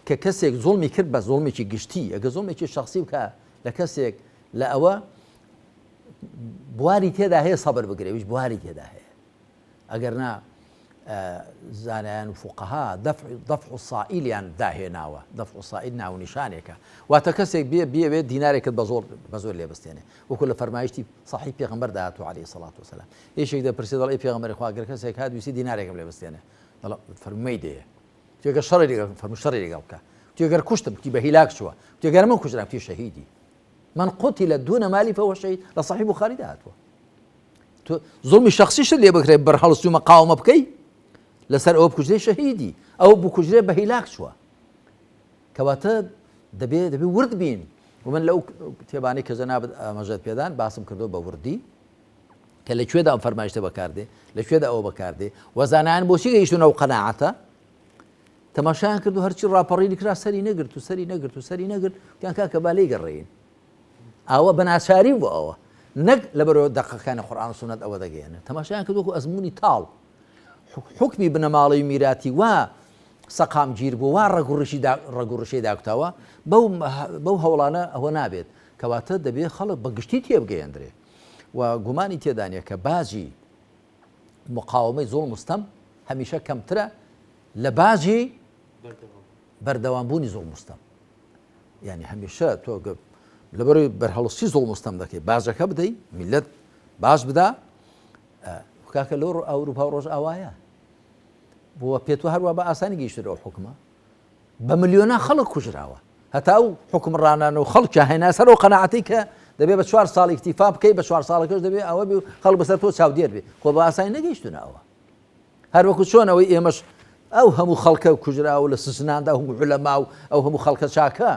کە کەسێک زوڵمی کرد بە زوڵمێکی گشتی ئەگە زوڵمێکی شخصی بکە لە کەسێک لە ئەوە بواری تێدا هەیە سەبر بگرێ ویش بواری تێدا هەیە ئەگەر نا زانایان و فوقەها دەفع الصائلیان داهێناوە دەفع الصائل ناونیشانێکە واتە کەسێک بێ دینارێکت بە زۆر لێ بستێنێ وەکو لە فەرمایشتی صحیح پێغەمبەر داهاتوو عەلەیهی سەڵات وسەلام هیچێک دەپرسێ دەڵێ پێغەمبەری خوا ئەگەر کەسێک هات ویستی دینارێکم لێ بستێنێ دەڵێ فەرمووی دەیە تێگەر شەڕی لەگەڵ فەرموو شەڕی لەگەڵ بکە تێگەر کوشتم تی بە هیلاک چووە تێگەر من کوژرا تی شەهیدی من قتل دون مالی فهو شهید لە صحیح بوخاری داهاتووە تۆ زوڵمی شەخسیشت لێ بکرێ بەرهەڵستی و مەقاومە بکەی لەسەر ئەوە بکوژرێ شەهیدی ئەو بکوژرێ بە هیلاک چووە کەواتە دەبێ ورد بین و من لەو کتێبانەی کە جەنابەت ئاماژەت پێدان باسم کردو بە وردی کە لەکوێدا ئەم فەرمایشتە بەکاردێ لەکوێدا ئەوە بەکاردێ وەزانایان بۆچی گەیشتونە ئەو قەناعەتە تەماشایان کردو هەرچی ڕاپەڕینی کرا سەری نەگرت و سەری نەگرت و سەری نەگرت یان کاکە با لێی گەڕێین ئەوە بەناچاری بۆ ئەوە نەک لەبەرەوە دەقەکانی قورئان و سونەت ئەوە دەگەیەنێت تەماشایان کردو وەکو ئەزمموی تاڵ حکمی بنەماڵەی میراتی وا سەقام گیر بوو وا ڕەگوڕشەی داکتاوە بەو هەوڵانە ئەوە نابێت کەواتە دەبێت خەڵک بە گشتی تێبگەیەندرێ و گومانی تێدانە کە باجی مقاومەی زۆڵ مستەم هەمیشە کەمترە لە باجی بەردەوامبوونی زۆڵ مستەم یعنی هەمیشە تۆ لەبەرەوەی بەرهەڵستی زۆڵ مستەم دەکەی باجەکە بدەی میلەت باش بدا کاکە لەو ئەوروپا و ڕۆژ ئاوایە بۆ پێت هەروە بە ئاسانی گەیشتەوە حکومە بە ملیۆنا خەڵک کوژراوە هەتا ئەو حکمڕانان و خەڵکیان هێنا سەر و قەناعەتی کە دەبێت بە 4 ساڵ ئیکتیفا بکەیت بە 4 ساڵەکەش دەبێت ئەوە بێ خەڵک بەسەر تۆ چاودێر بێ خۆ بە ئاسانی نەگەیشتونەوە هەروەکو چۆنەوەی ئێمەش ئەو هەموو خەڵکە کوژراوە لە سزناندا هەموو عولەما و ئەو هەموو خەڵکە چاکە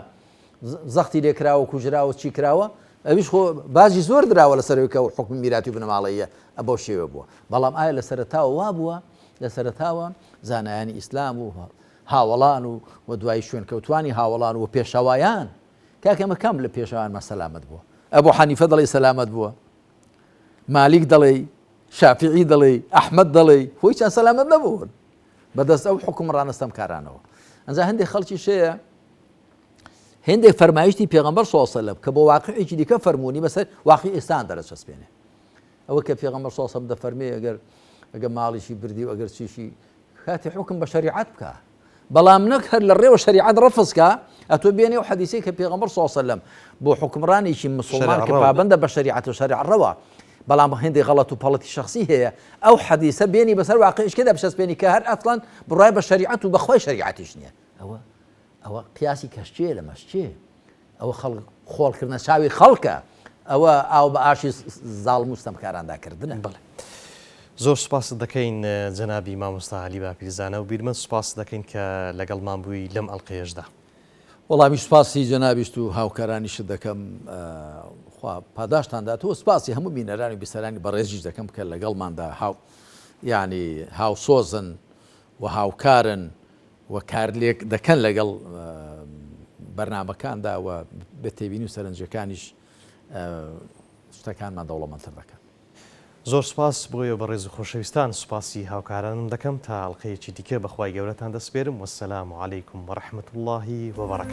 زەختی لێکراوە کوژراوە چی کراوە ئەویش خۆ باجی زۆر دراوە لە سەرەوەی کە حکم میراتی و بنەماڵەیە ئەبەو شێوە بووە بەڵام ئایا لە سەرەتاوە وا بووە لە سەرەتاوە زانایانی ئیسلام و هاوڵان و دوای شوێنکەوتوانی هاوڵان و پێشەوایان کاکەمە کەم لە پێشەوان مە سەلامەت بووە ئەبوو حەنیفە دەڵێ سەلامەت بووە مالیک دەڵێ شافعی دەڵێ ئەحمەد دەڵێ خۆی چەند سەلامەت نەبوون بەدەست ئەو حکومڕانە ستەمکارانەوە ئەنجا هەندێک خەڵکی شەیە هەندێک فەرمایشتی پێغەمبەر صلی الله علیه و سلم کە بۆ واقعێکی دیکە فەرموونی بەسەر واقعی ئێستان دەرەچەسپێنێ ئەوە کە پێغەمبەر صلی الله علیه و سلم دەفەرمێ ئەگەر ماڵیشی بردی و ئەگەر چیشی کاتی حکم بە شەریعەت بکە بەڵام نەک هەر لە ڕێوە شەریعەت ڕەفزکە ئەتۆ بێنێ و حەدیثەی کە پێغەمبەر صلی الله علیه و سلم بۆ حکمڕانێکی مسلمان کە پابەندە بە شەریعەت و شەریع ڕەوە بەڵام هەندێک غەڵەت و پەڵەتی شخصی هەیە ئەو حەدیثە بێنی بەسەر واقعیشکەدا بچەسپێنی کە هەر ئەسڵەن بڕای بە شەریعەت و بەخوای شەریعەتیش نییە ئەوە قیاسی کەشچێ لە مەشچێ ئەوە خۆڵکردنە چاوی خەڵکە ئەوە ئاو بە ئاشی زاڵم و ستەمکارانداکردنە بڵێ زۆر سوپاس دەکەین جەنابی مامۆستا عەلی باپیرزانە و بیرمەند سوپاس دەکەین کە لەگەڵمان بووی لەم ئەڵقەیەشدا وەڵامی سوپاسی جەنابیشت و هاوکارانیشت دەکەم خوا پاداشتانداتەوە سوپاسی هەموو بینەرانی و بیسەرانی بەڕێزیش دەکەم کە لەگەڵماندا یعنی هاوسۆزن و هاوکارن و کارلێک دەکەن لەگەڵ بەرنامەکاندا و بە تێبینی و سەرنجەکانیش شتەکانمان دەوڵەمەندتر دەکەن زۆر سوپاس بۆیە بە ڕێز و خۆشەویستان سوپاسی هاوکارانم دەکەم تا ئەڵقەیەکی دیکە بەخوای گەورەتان دەسپێرم وەسەلام عەلەیکم وەڕەحمەتوڵڵاهی وەبەڕەکاتوه